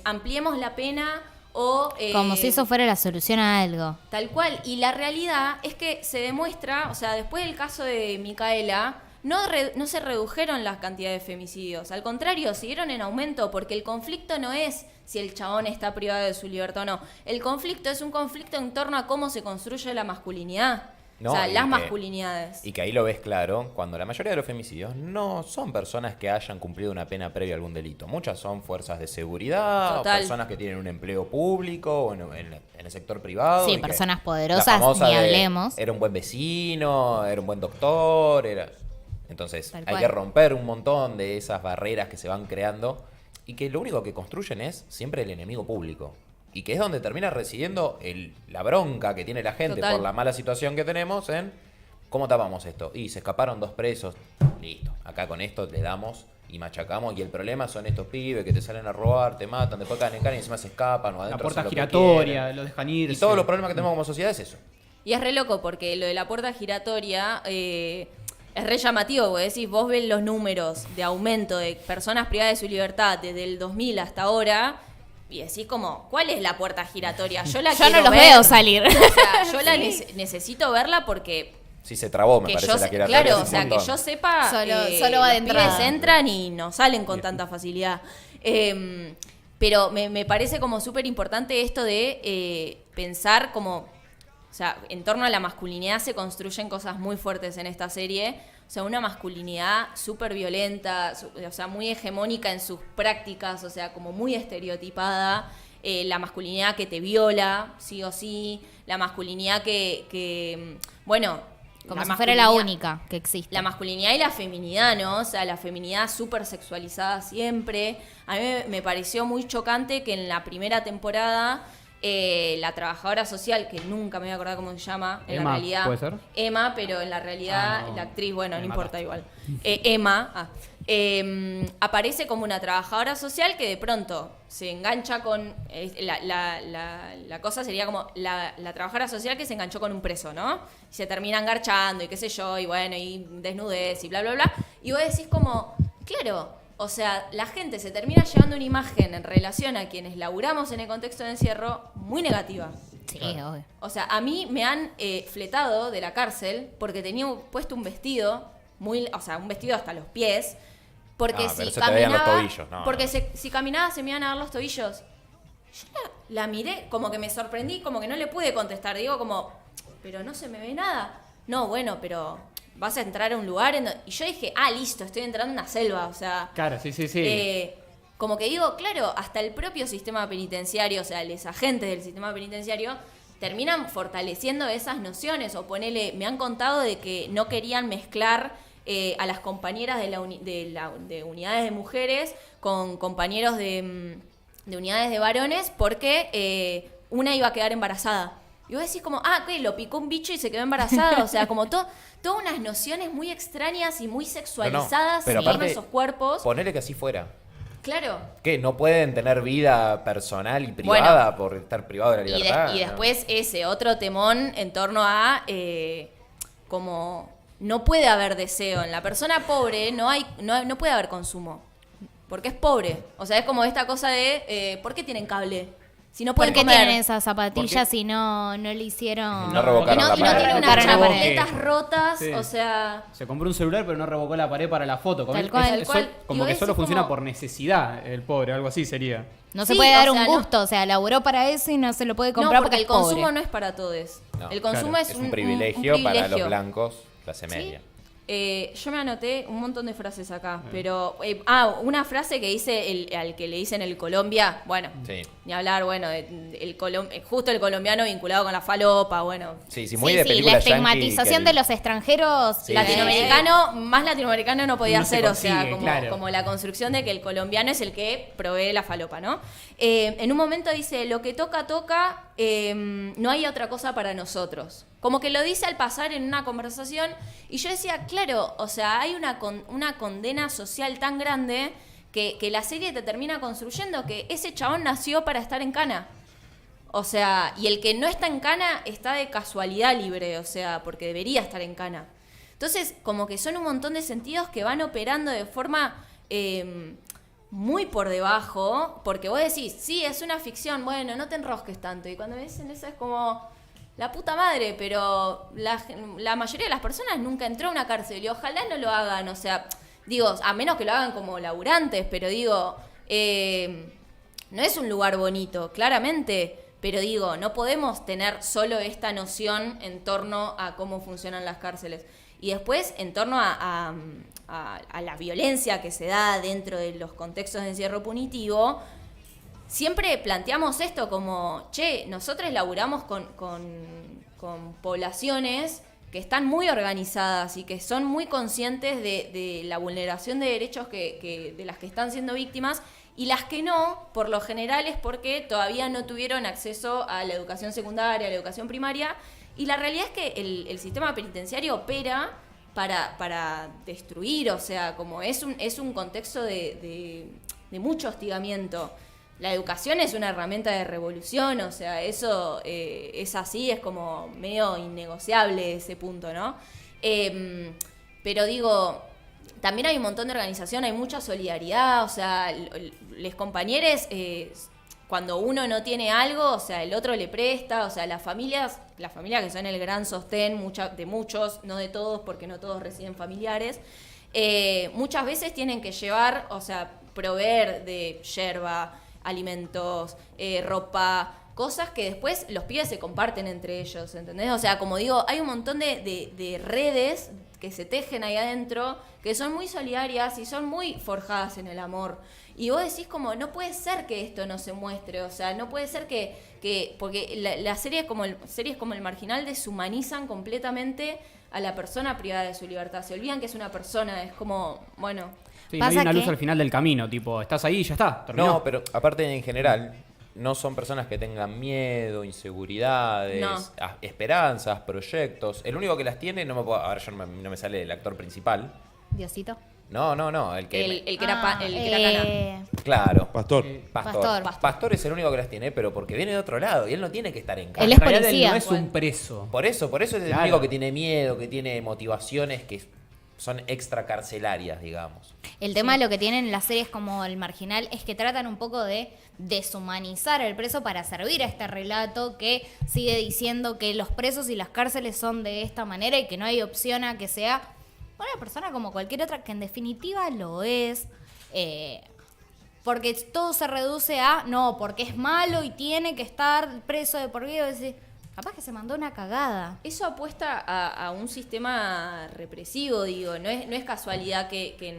ampliemos la pena o... Como si eso fuera la solución a algo. Tal cual. Y la realidad es que se demuestra, o sea, después del caso de Micaela, no se redujeron las cantidades de femicidios. Al contrario, siguieron en aumento porque el conflicto no es si el chabón está privado de su libertad o no. El conflicto es un conflicto en torno a cómo se construye la masculinidad. No, o sea, y las que- masculinidades. Y que ahí lo ves claro, cuando la mayoría de los femicidios no son personas que hayan cumplido una pena previa a algún delito. Muchas son fuerzas de seguridad, Total. o personas que tienen un empleo público, o en el sector privado. Sí, y que personas la poderosas, famosa ni de, hablemos. Era un buen vecino, era un buen doctor, era... Entonces, Tal hay cual. que romper un montón de esas barreras que se van creando y que lo único que construyen es siempre el enemigo público. Y que es donde termina residiendo la bronca que tiene la gente Total. por la mala situación que tenemos en cómo tapamos esto. Y se escaparon 2 presos, listo. Acá con esto le damos y machacamos. Y el problema son estos pibes que te salen a robar, te matan, después caen en cana y encima se escapan o La adentro puerta hacen lo que giratoria, quieren. lo dejan ir. Y todos los problemas que tenemos como sociedad es eso. Y es re loco porque lo de la puerta giratoria es re llamativo, porque decís, vos ves los números de aumento de personas privadas de su libertad desde el 2000 hasta ahora y decís como, ¿cuál es la puerta giratoria? Yo la Yo quiero no los ver. veo salir. O sea, yo la necesito verla porque Sí, se trabó, me que parece yo la sé- giratoria. claro, o es un sea, que montón. yo sepa, Solo va de los pibes entrada. entran y no salen con tanta facilidad. Pero me parece como súper importante esto de pensar como, o sea, en torno a la masculinidad se construyen cosas muy fuertes en esta serie. O sea, una masculinidad súper violenta, o sea, muy hegemónica en sus prácticas, o sea, como muy estereotipada. la masculinidad que te viola, sí o sí, la masculinidad bueno, Como si fuera la única que existe. la masculinidad y la feminidad, ¿no? O sea, la feminidad súper sexualizada siempre. A mí me pareció muy chocante que en la primera temporada la trabajadora social, que nunca me voy a acordar cómo se llama, en Emma, la realidad. ¿puede ser? Emma, pero en la realidad no. la actriz, bueno, Me no mataste. importa igual. Emma aparece como una trabajadora social que de pronto se engancha con... la cosa sería como la trabajadora social que se enganchó con un preso, ¿no? Y se termina engarchando y qué sé yo, y bueno, y desnudez y bla, bla, bla. Y vos decís como, claro, o sea, la gente se termina llevando una imagen en relación a quienes laburamos en el contexto de encierro muy negativa. Sí, obvio. O sea, a mí me han fletado de la cárcel porque tenía puesto un vestido, un vestido hasta los pies, porque pero si se te veían los caminaba, tobillos, no, porque no. si caminaba se me iban a ver los tobillos. Yo la miré, como que me sorprendí, como que no le pude contestar. Digo como, pero no se me ve nada. No, bueno, pero vas a entrar a un lugar y yo dije, listo, estoy entrando en una selva, o sea... Claro, sí. Como que digo, claro, hasta el propio sistema penitenciario, o sea, los agentes del sistema penitenciario terminan fortaleciendo esas nociones. O me han contado de que no querían mezclar a las compañeras de unidades de mujeres con compañeros de unidades de varones porque una iba a quedar embarazada. Y vos decís como, ¿qué? Lo picó un bicho y se quedó embarazada. O sea, como todas unas nociones muy extrañas y muy sexualizadas pero en aparte, esos cuerpos. Ponele que así fuera. Claro. ¿Qué? ¿No pueden tener vida personal y privada por estar privado de la libertad? Y después ese otro temón en torno a como no puede haber deseo. En la persona pobre no puede haber consumo. Porque es pobre. O sea, es como esta cosa de ¿por qué tienen cable? Si no pueden ¿Por qué comer. tienen esas zapatillas si no le hicieron... No revocaron y la no pared. tiene unas Revocaron la pared. chapoletas rotas, Sí. o sea... Se compró un celular pero no revocó la pared para la foto. Tal cual. Es Tal cual. como Y que vos solo decís funciona como- por necesidad, el pobre, algo así sería. No se Sí, puede o dar sea, un no- gusto, o sea, laburó para eso y no se lo puede comprar No, porque el es pobre. consumo no es para todos. No, el consumo claro. es un privilegio para los privilegio. blancos, clase ¿Sí? media. Yo me anoté un montón de frases acá, pero... una frase que dice al que le dicen el Colombia, bueno, Sí. ni hablar, bueno, justo el colombiano vinculado con la falopa, bueno... Sí, muy Sí, de sí, película la yankee estigmatización que de los extranjeros. Sí, Más latinoamericano no podía No se ser, o sea, consigue, claro. como la construcción de que el colombiano es el que provee la falopa, ¿no? En un momento dice, lo que toca, no hay otra cosa para nosotros. Como que lo dice al pasar en una conversación, y yo decía, claro, o sea, hay una condena social tan grande que la serie te termina construyendo que ese chabón nació para estar en cana. O sea, y el que no está en cana está de casualidad libre, o sea, porque debería estar en cana. Entonces, como que son un montón de sentidos que van operando de forma muy por debajo, porque vos decís, sí, es una ficción, bueno, no te enrosques tanto. Y cuando me dicen eso es como, la puta madre, pero la mayoría de las personas nunca entró a una cárcel y ojalá no lo hagan, o sea, digo, a menos que lo hagan como laburantes, pero digo, no es un lugar bonito, claramente. Pero digo, no podemos tener solo esta noción en torno a cómo funcionan las cárceles. Y después, en torno a la violencia que se da dentro de los contextos de encierro punitivo, siempre planteamos esto como, che, nosotros laburamos con poblaciones que están muy organizadas y que son muy conscientes de la vulneración de derechos de las que están siendo víctimas. Y las que no, por lo general, es porque todavía no tuvieron acceso a la educación secundaria, a la educación primaria. Y la realidad es que el sistema penitenciario opera para destruir, o sea, como es un contexto de mucho hostigamiento. La educación es una herramienta de revolución, o sea, eso es así, es como medio innegociable ese punto, ¿no? Pero digo... También hay un montón de organización, hay mucha solidaridad, o sea, los compañeros, cuando uno no tiene algo, o sea, el otro le presta, o sea, las familias que son el gran sostén de muchos, no de todos, porque no todos reciben familiares, muchas veces tienen que llevar, o sea, proveer de yerba, alimentos, ropa, cosas que después los pibes se comparten entre ellos, ¿entendés? O sea, como digo, hay un montón de redes que se tejen ahí adentro, que son muy solidarias y son muy forjadas en el amor. Y vos decís como, no puede ser que esto no se muestre, o sea, no puede ser que porque la series como el Marginal deshumanizan completamente a la persona privada de su libertad. Se olvidan que es una persona, es como, bueno... Sí, no hay Pasa una luz que- al final del camino, tipo, estás ahí y ya está, terminó. No, pero aparte en general, no son personas que tengan miedo, inseguridades, No. esperanzas, proyectos. El único que las tiene, ahora yo no me sale el actor principal. Diosito. No, el que... El que era cana. Claro. Pastor. Pastor. Pastor. Pastor es el único que las tiene, pero porque viene de otro lado y él no tiene que estar en casa. Él En es realidad policía. él no es un preso. Por eso es el Claro. único que tiene miedo, que tiene motivaciones que son extracarcelarias, digamos. El tema de lo que tienen las series como El Marginal es que tratan un poco de deshumanizar al preso para servir a este relato que sigue diciendo que los presos y las cárceles son de esta manera y que no hay opción a que sea una persona como cualquier otra, que en definitiva lo es. Porque todo se reduce a, no, porque es malo y tiene que estar preso de por vida. Capaz que se mandó una cagada. Eso apuesta a un sistema represivo, digo. No es casualidad que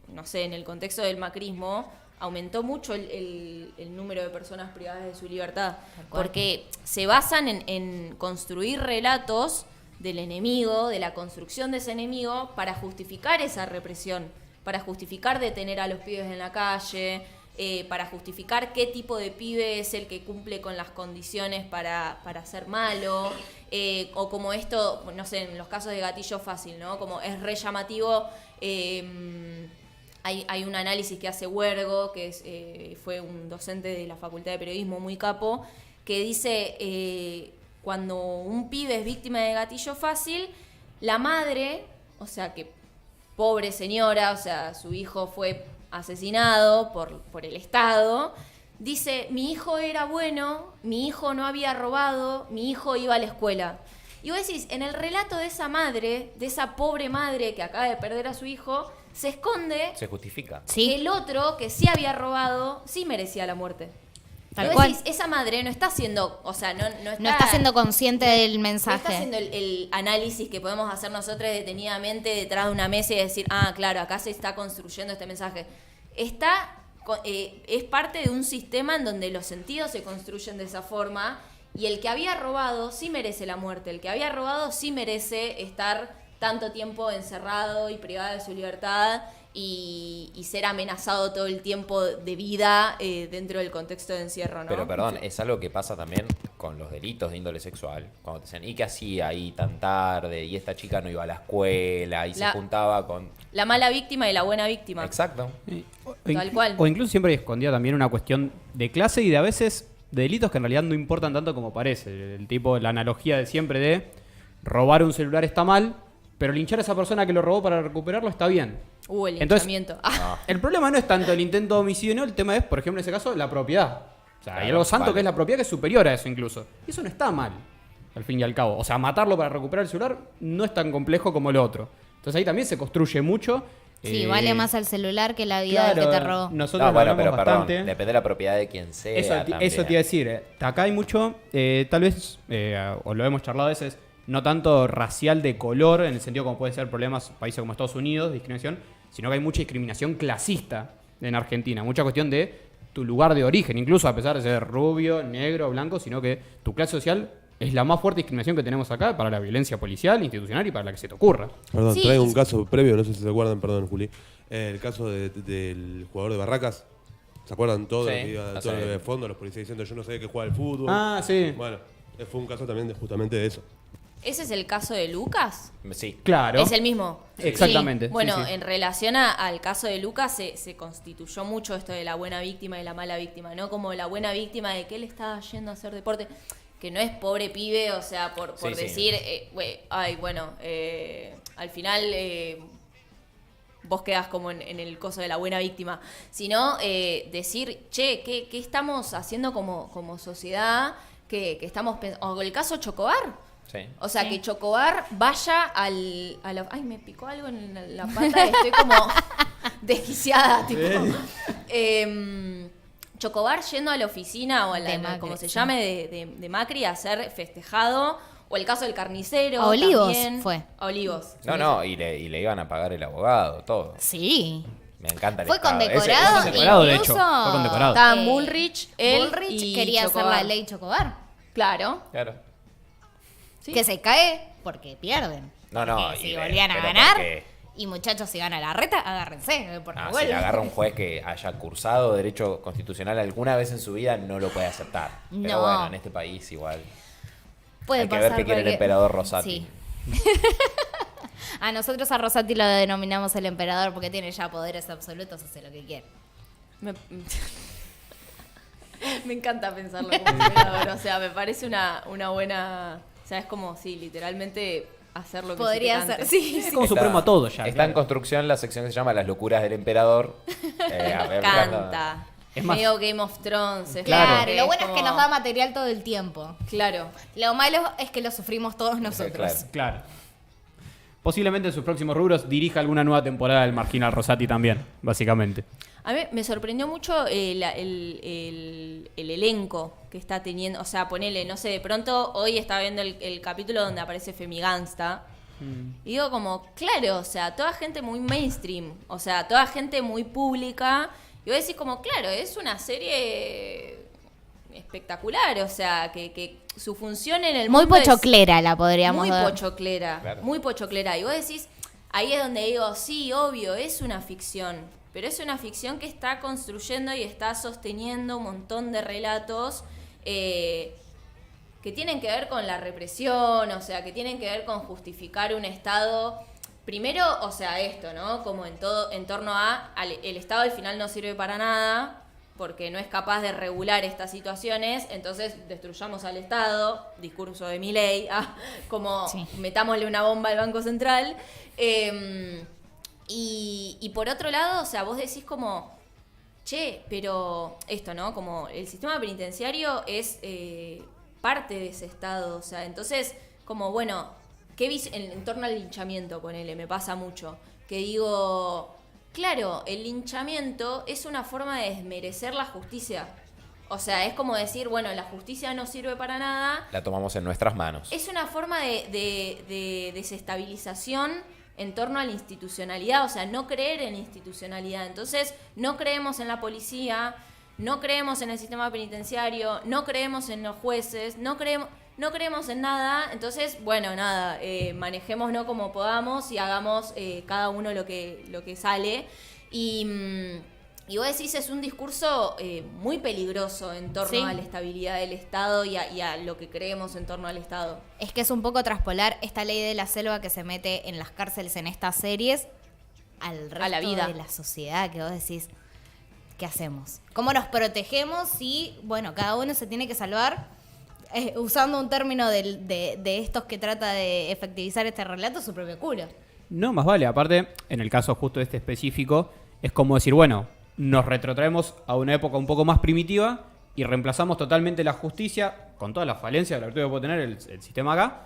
no sé, en el contexto del macrismo aumentó mucho el número de personas privadas de su libertad. Tal cual. Porque se basan en construir relatos del enemigo, de la construcción de ese enemigo, para justificar esa represión, para justificar detener a los pibes en la calle, para justificar qué tipo de pibe es el que cumple con las condiciones para ser malo, o como esto, no sé, en los casos de gatillo fácil, ¿no? Como es re llamativo, hay un análisis que hace Huergo, que fue un docente de la Facultad de Periodismo muy capo, que dice, cuando un pibe es víctima de gatillo fácil, la madre, o sea que pobre señora, o sea, su hijo fue asesinado por el Estado, dice, mi hijo era bueno, mi hijo no había robado, mi hijo iba a la escuela. Y vos decís, en el relato de esa madre, de esa pobre madre que acaba de perder a su hijo, se esconde Se justifica. Sí. que el otro, que sí había robado, sí merecía la muerte. Tal Y vos cual. decís, esa madre no está haciendo, o sea, no No está siendo consciente del no mensaje. está haciendo el análisis que podemos hacer nosotros detenidamente detrás de una mesa y decir, ah, claro, acá se está construyendo este mensaje. Es parte de un sistema en donde los sentidos se construyen de esa forma y el que había robado sí merece la muerte, el que había robado sí merece estar tanto tiempo encerrado y privado de su libertad y ser amenazado todo el tiempo de vida dentro del contexto de encierro, ¿no? Pero perdón, es algo que pasa también con los delitos de índole sexual. Cuando te dicen, ¿y qué hacía ahí tan tarde? Y esta chica no iba a la escuela y se juntaba con... La mala víctima y la buena víctima. Exacto. Tal cual. O incluso siempre escondía también una cuestión de clase y de a veces de delitos que en realidad no importan tanto como parece. El tipo, la analogía de siempre de robar un celular está mal, pero linchar a esa persona que lo robó para recuperarlo está bien. El Entonces, linchamiento. El problema no es tanto el intento de homicidio, no, el tema es, por ejemplo, en ese caso, la propiedad. O sea, hay Claro, algo santo vale. que es la propiedad que es superior a eso incluso. Y eso no está mal, al fin y al cabo. O sea, matarlo para recuperar el celular no es tan complejo como lo otro. Entonces ahí también se construye mucho. Sí, vale más el celular que la vida del que te robó. Nosotros No, lo bueno, hablamos pero perdón, bastante. depende de la propiedad de quien sea. Eso también. te iba a decir. Acá hay mucho, tal vez, o lo hemos charlado a veces, no tanto racial de color, en el sentido como puede ser problemas países como Estados Unidos, discriminación, sino que hay mucha discriminación clasista en Argentina. Mucha cuestión de tu lugar de origen, incluso a pesar de ser rubio, negro, blanco, sino que tu clase social es la más fuerte discriminación que tenemos acá para la violencia policial, institucional y para la que se te ocurra. Perdón, Sí. traigo un caso previo, no sé si se acuerdan, perdón, Juli. El caso del jugador de Barracas. ¿Se acuerdan todo? Sí, Lo que iba hace- todo lo de fondo, los policías diciendo yo no sé qué juega al fútbol. Ah, sí. Bueno, fue un caso también justamente de eso. ¿Ese es el caso de Lucas? Sí. Claro. Es el mismo. Exactamente, Sí. Bueno, sí. en relación al caso de Lucas se constituyó mucho esto de la buena víctima y la mala víctima, ¿no? Como la buena víctima de que él estaba yendo a hacer deporte, que no es pobre pibe, o sea, por Sí, sí. decir, al final vos quedás como en el coso de la buena víctima, sino decir, che, ¿qué estamos haciendo como sociedad? Que estamos o el caso Chocobar. Sí. O sea, que Chocobar vaya ay, me picó algo en la pata y estoy como desquiciada, tipo. Chocobar yendo a la oficina o a De la, Macri, como se sí. llame, de Macri a ser festejado. O el caso del carnicero. A Olivos también. fue. A Olivos. No, y le iban a pagar el abogado, todo. Sí. Me encanta el Fue Estado. condecorado. Fue condecorado, de incluso, hecho. Fue condecorado. Estaban Bullrich, él Bullrich y quería hacer Chocobar. la ley Chocobar. Claro. Claro. Sí. Que se cae porque pierden. No, no, Porque si y volvían a pero ganar. porque- Y muchachos, si gana la reta, agárrense. Porque No, si vuelven. le agarra un juez que haya cursado derecho constitucional alguna vez en su vida, no lo puede aceptar. Pero No. bueno, en este país igual. Puede Hay que pasar ver qué quiere el porque- emperador Rosati. Sí. A nosotros a Rosati lo denominamos el emperador porque tiene ya poderes absolutos, hace lo que quiere. Me, me encanta pensarlo como emperador. O sea, me parece una buena. O sea, es como, sí, literalmente hacer lo que Podría se te cante. ser, sí, Es sí. como supremo a todo ya. Está en claro. construcción la sección que se llama Las locuras del emperador. A ver, Canta. Es más- Medio Game of Thrones. es Claro, como lo bueno es que como- nos da material todo el tiempo. Claro. Lo malo es que lo sufrimos todos nosotros. Claro. Claro. Posiblemente en sus próximos rubros dirija alguna nueva temporada del Marginal Rosati también, básicamente. A mí me sorprendió mucho el elenco que está teniendo. O sea, ponele, no sé, de pronto hoy estaba viendo el capítulo donde aparece Femigansta. Y digo como, claro, o sea, toda gente muy mainstream. O sea, toda gente muy pública. Y vos decís como, claro, es una serie espectacular. O sea, que su función en el Muy mundo es pochoclera la podríamos muy dar. pochoclera, Claro. muy pochoclera. Y vos decís, ahí es donde digo, sí, obvio, es una ficción. Pero es una ficción que está construyendo y está sosteniendo un montón de relatos que tienen que ver con la represión, o sea, que tienen que ver con justificar un Estado. Primero, o sea, esto, ¿no? Como en todo, en torno a el Estado al final no sirve para nada porque no es capaz de regular estas situaciones, entonces destruyamos al Estado, discurso de Milei, como Sí. metámosle una bomba al Banco Central. Y por otro lado, o sea, vos decís como, che, pero esto, ¿no? Como el sistema penitenciario es parte de ese Estado, o sea, entonces, como, bueno, ¿qué en torno al linchamiento, ponele, me pasa mucho, que digo, claro, el linchamiento es una forma de desmerecer la justicia. O sea, es como decir, bueno, la justicia no sirve para nada. La tomamos en nuestras manos. Es una forma de desestabilización en torno a la institucionalidad, o sea, no creer en la institucionalidad. Entonces, no creemos en la policía, no creemos en el sistema penitenciario, no creemos en los jueces, no creemos en nada. Entonces, bueno, nada, manejémonos como podamos y hagamos cada uno lo que sale. Y vos decís, es un discurso muy peligroso en torno Sí. a la estabilidad del Estado y a lo que creemos en torno al Estado. Es que es un poco traspolar esta ley de la selva que se mete en las cárceles en estas series al resto la vida. de la sociedad, que vos decís, ¿qué hacemos? ¿Cómo nos protegemos si, bueno, cada uno se tiene que salvar? Usando un término de estos que trata de efectivizar este relato, su propio culo. No, más vale. Aparte, en el caso justo de este específico, es como decir, bueno, nos retrotraemos a una época un poco más primitiva y reemplazamos totalmente la justicia, con todas las falencias, la virtud que puede tener el sistema acá,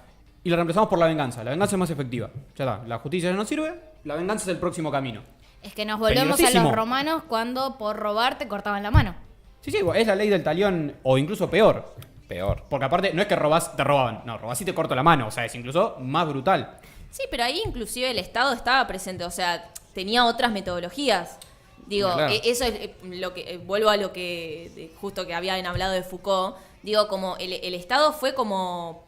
y la reemplazamos por la venganza. La venganza es más efectiva. Ya está, la justicia ya no sirve, la venganza es el próximo camino. Es que nos volvemos a Peligrosísimo. los romanos cuando por robar te cortaban la mano. Sí, es la ley del talión, o incluso peor. Peor. Porque aparte, no es que robás, te robaban. No, robás y te corto la mano. O sea, es incluso más brutal. Sí, pero ahí inclusive el Estado estaba presente, o sea, tenía otras metodologías. Digo, Claro. eso es lo que vuelvo a lo que justo que habían hablado de Foucault. Digo, como el Estado fue como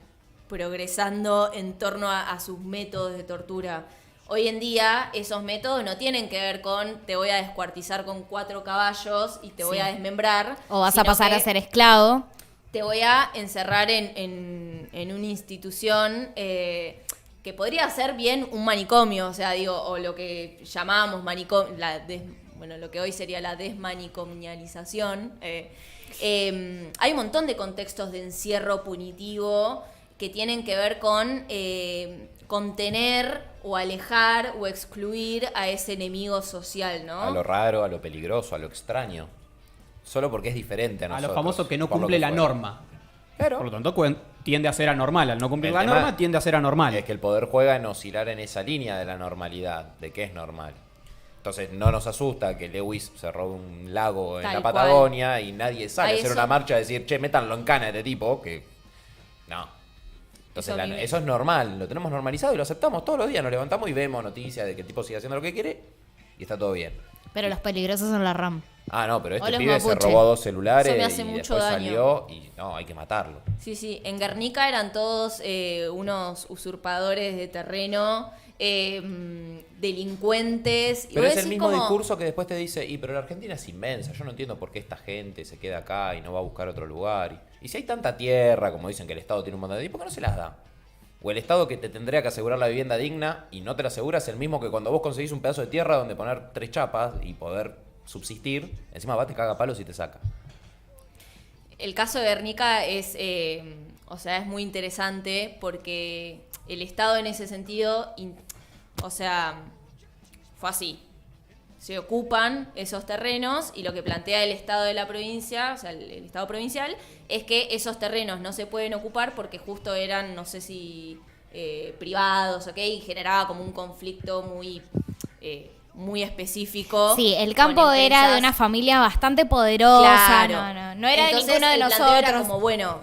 progresando en torno a sus métodos de tortura. Hoy en día esos métodos no tienen que ver con te voy a descuartizar con 4 caballos y te voy Sí. a desmembrar. O vas a sino pasar que a ser esclavo. te voy a encerrar en una institución que podría ser bien un manicomio, o sea, digo, o lo que llamábamos manicomio, lo que hoy sería la desmanicomialización. Hay un montón de contextos de encierro punitivo que tienen que ver con contener o alejar o excluir a ese enemigo social, ¿no? A lo raro, a lo peligroso, a lo extraño. Solo porque es diferente a A nosotros. lo famoso que no por lo cumple que la fue. norma. Por lo tanto, tiende a ser anormal. Al no cumplir El la tema norma, tiende a ser anormal. Es que el poder juega en oscilar en esa línea de la normalidad, de qué es normal. Entonces no nos asusta que Lewis se robe un lago en Tal la cual. Patagonia y nadie sale A a hacer eso- una marcha a decir, che, métanlo en cana a este tipo, que no. Entonces Eso a mí me- eso es normal, lo tenemos normalizado y lo aceptamos todos los días, nos levantamos y vemos noticias de que el tipo sigue haciendo lo que quiere y está todo bien. Pero los peligrosos son la RAM. Ah, no, pero O este los pibe se mapuche. robó 2 celulares Eso me hace y mucho después daño. salió y no, hay que matarlo. Sí, en Guernica eran todos unos usurpadores de terreno, delincuentes. y Pero vos es el decís mismo como- discurso que después te dice, pero la Argentina es inmensa, yo no entiendo por qué esta gente se queda acá y no va a buscar otro lugar. Y si hay tanta tierra, como dicen que el Estado tiene un montón de tierra, ¿por qué no se las da? O el Estado que te tendría que asegurar la vivienda digna y no te la asegura es el mismo que cuando vos conseguís un pedazo de tierra donde poner 3 chapas y poder subsistir, encima va, te caga palos y te saca. El caso de Guernica es, o sea, es muy interesante porque el Estado en ese sentido, o sea, fue así. Se ocupan esos terrenos y lo que plantea el Estado de la provincia, o sea, el Estado provincial, es que esos terrenos no se pueden ocupar porque justo eran, no sé si privados, ¿ok? Y generaba como un conflicto muy específico. Sí, el con campo era de empresas. una familia bastante poderosa. Claro. No era de Entonces, ninguno de el planteo era nosotros. como, bueno,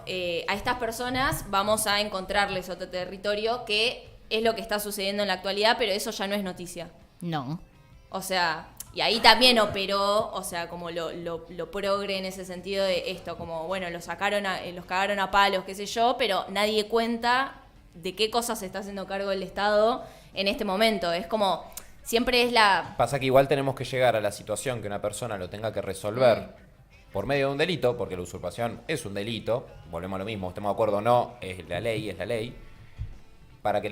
a estas personas vamos a encontrarles otro territorio que es lo que está sucediendo en la actualidad, pero eso ya no es noticia. No. O sea, y ahí también operó, o sea, como lo progre en ese sentido de esto, como, bueno, los cagaron a palos, qué sé yo, pero nadie cuenta de qué cosas se está haciendo cargo el Estado en este momento. Es como, siempre es la... Pasa que igual tenemos que llegar a la situación que una persona lo tenga que resolver por medio de un delito, porque la usurpación es un delito, volvemos a lo mismo, estemos de acuerdo o no, es la ley, para que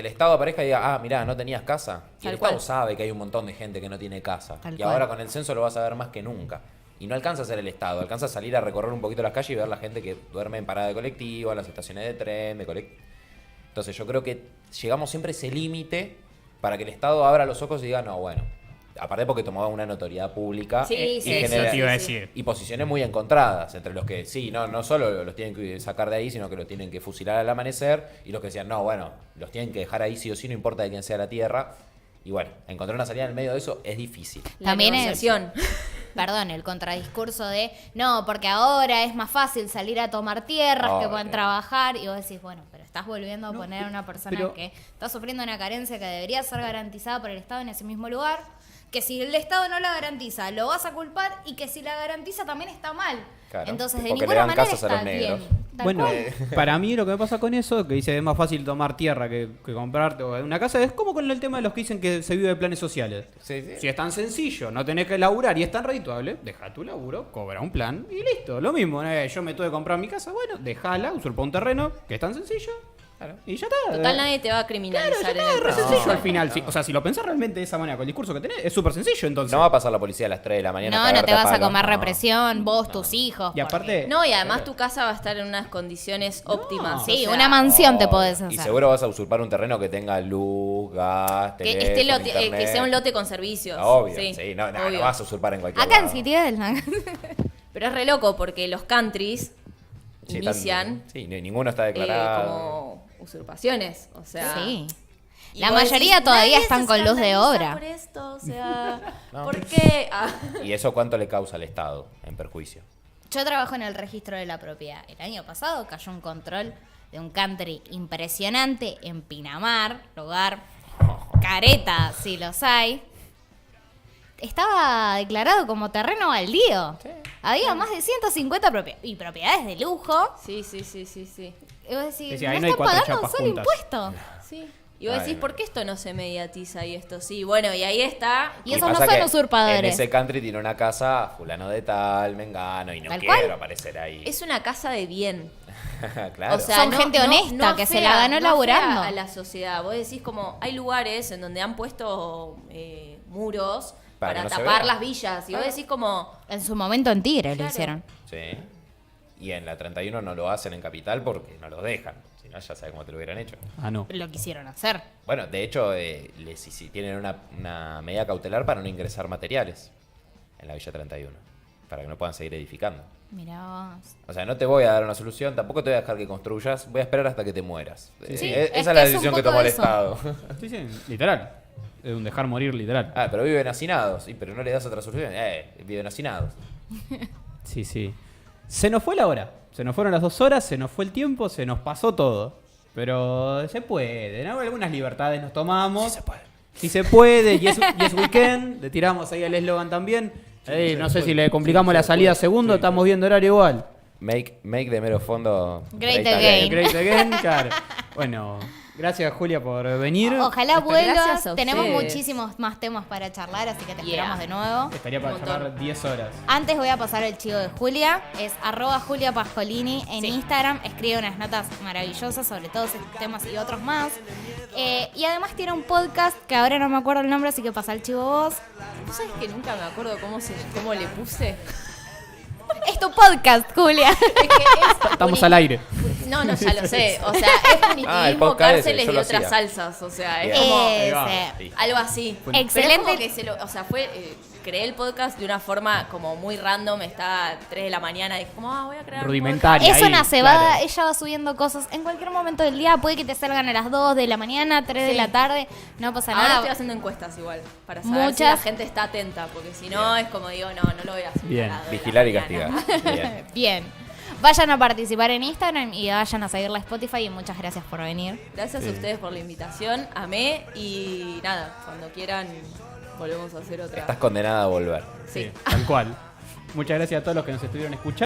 el Estado aparezca y diga, ah, mirá, no tenías casa. Y Tal el Estado cual. sabe que hay un montón de gente que no tiene casa. Tal Y cual. ahora con el censo lo vas a ver más que nunca. Y no alcanza a ser el Estado, alcanza a salir a recorrer un poquito las calles y ver la gente que duerme en parada de colectivo, en las estaciones de tren, Entonces yo creo que llegamos siempre a ese límite para que el Estado abra los ojos y diga, no, bueno, aparte porque tomaba una notoriedad pública Sí, y sí, genera- Eso te iba a sí. decir. y posiciones muy encontradas entre los que sí, no solo los tienen que sacar de ahí, sino que los tienen que fusilar al amanecer, y los que decían, no, bueno, los tienen que dejar ahí sí o sí, no importa de quién sea la tierra. Y bueno, encontrar una salida en el medio de eso es difícil. La También es- negociación. Perdón, el contradiscurso de no, porque ahora es más fácil salir a tomar tierras que Obvio. pueden trabajar. Y vos decís, bueno, pero estás volviendo a poner a una persona pero- que está sufriendo una carencia que debería ser garantizada por el Estado en ese mismo lugar. Que si el Estado no la garantiza, lo vas a culpar. Y que si la garantiza también está mal. Claro, Entonces, de porque le ninguna dan manera casas a está los negros. bien. Tal Bueno, cual. para mí lo que me pasa con eso, que dice es más fácil tomar tierra que comprarte una casa, es como con el tema de los que dicen que se vive de planes sociales. Sí, sí. Si es tan sencillo, no tenés que laburar y es tan redituable, deja tu laburo, cobra un plan y listo. Lo mismo, yo me tuve que comprar mi casa, bueno, dejala, usurpa un terreno, que es tan sencillo, y ya está. Total, nadie te va a Claro, criminalizar ya en está, el es re proceso. sencillo al final. Sí, o sea, si lo pensás realmente de esa manera, con el discurso que tenés, es súper sencillo entonces. No va a pasar la policía a las 3 de la mañana. No, no cagarte te vas a palos, comer no. represión, vos, tus hijos. Y aparte... No, y además tu casa va a estar en unas condiciones óptimas. Sí, o sea, una mansión te Oh, podés Y hacer. seguro vas a usurpar un terreno que tenga luz, gas, que, teléfono, que internet. sea un lote con servicios. Obvio, sí, no obvio. vas a usurpar en cualquier Acá en lado. Citiel. Pero es re loco porque los countries Sí, inician sí, ninguno está declarado. como usurpaciones. O sea, Sí. y La vos mayoría decís, todavía "Nadie están se con luz de escandaliza obra". Por esto, o sea, No. ¿por qué? Ah. ¿Y eso cuánto le causa al Estado en perjuicio? Yo trabajo en el registro de la propiedad. El año pasado cayó un control de un country impresionante en Pinamar, lugar careta, si los hay. Estaba declarado como terreno baldío. Había más de 150 propiedades de lujo. Sí, sí, sí, sí, sí. Y vos decís, Sí, ahí no no hay están cuatro pagando un chapas solo juntas. impuesto. Sí. Y vos Ay, decís, no. ¿por qué esto no se mediatiza y esto sí? Bueno, y ahí está. Y esos no pasa son que usurpadores. En ese country tiene una casa, fulano de tal, mengano, y no Tal quiero cual. aparecer ahí. Es una casa de bien. Claro. O sea, Son gente honesta que se la ganó laburando. afea a la sociedad. Vos decís como, hay lugares en donde han puesto muros Para que para no se tapar vea. las villas. Y vos decís como, En su momento en Tigre lo Claro. hicieron. Sí. Y en la 31 no lo hacen en Capital porque no los dejan. Si no, ya sabes cómo te lo hubieran hecho. Ah, no. Lo quisieron hacer. Bueno, de hecho, si tienen una medida cautelar para no ingresar materiales en la Villa 31. Para que no puedan seguir edificando. Mirá vos. O sea, no te voy a dar una solución, tampoco te voy a dejar que construyas, voy a esperar hasta que te mueras. Sí, esa es es la que es un decisión que poco tomó el eso. Estado. Sí, sí, literal. un dejar morir literal. Ah, pero viven hacinados. Sí, pero no le das otra solución. Viven hacinados. Sí, sí. Se nos fue la hora. Se nos fueron las 2 horas, se nos fue el tiempo, se nos pasó todo. Pero se puede, ¿no? Algunas libertades nos tomamos. Sí se puede. Si se puede, yes weekend. Le tiramos ahí al eslogan también. No sé si le complicamos la salida a segundo, estamos viendo horario igual. Make de mero fondo. Great again. Great again, claro. Bueno, gracias Julia por venir. Ojalá Gracias vuelvas. a Tenemos ustedes. muchísimos más temas para charlar, así que te Yeah. esperamos de nuevo. Estaría para Un montón. charlar 10 horas. Antes voy a pasar el chivo de Julia, es @Julia Pascolini en Instagram, escribe unas notas maravillosas sobre todos estos temas y otros más. Y además tiene un podcast que ahora no me acuerdo el nombre, así que pasa el chivo vos. ¿Tú sabes que nunca me acuerdo cómo le puse? Es tu podcast, Julia. Es que es Estamos al aire. No, ya lo sé. O sea, es Ah, el punitivismo, podcast ese, cárceles yo y lo otras hacía. salsas. O sea, es Bien. como Ahí va. Ese. algo así. Excelente. Pero es como que o sea, creé el podcast de una forma como muy random. Estaba a 3 de la mañana y dije como, voy a crear un Rudimentaria. Es ahí, una cebada, claro. ella va subiendo cosas en cualquier momento del día, puede que te salgan a las 2 de la mañana, 3 de Sí. la tarde, no pasa Ahora nada. estoy haciendo encuestas igual, para saber si Muchas. la gente está atenta, porque si no es como digo, no lo voy a hacer. Bien. a las 2 de la Vigilar y mañana. castigar. Bien. Bien. Vayan a participar en Instagram y vayan a seguir la Spotify y muchas gracias por venir. Gracias a ustedes por la invitación, amé y nada, cuando quieran volvemos a hacer otra. Estás condenada a volver. Sí. Tal cual. Muchas gracias a todos los que nos estuvieron escuchando.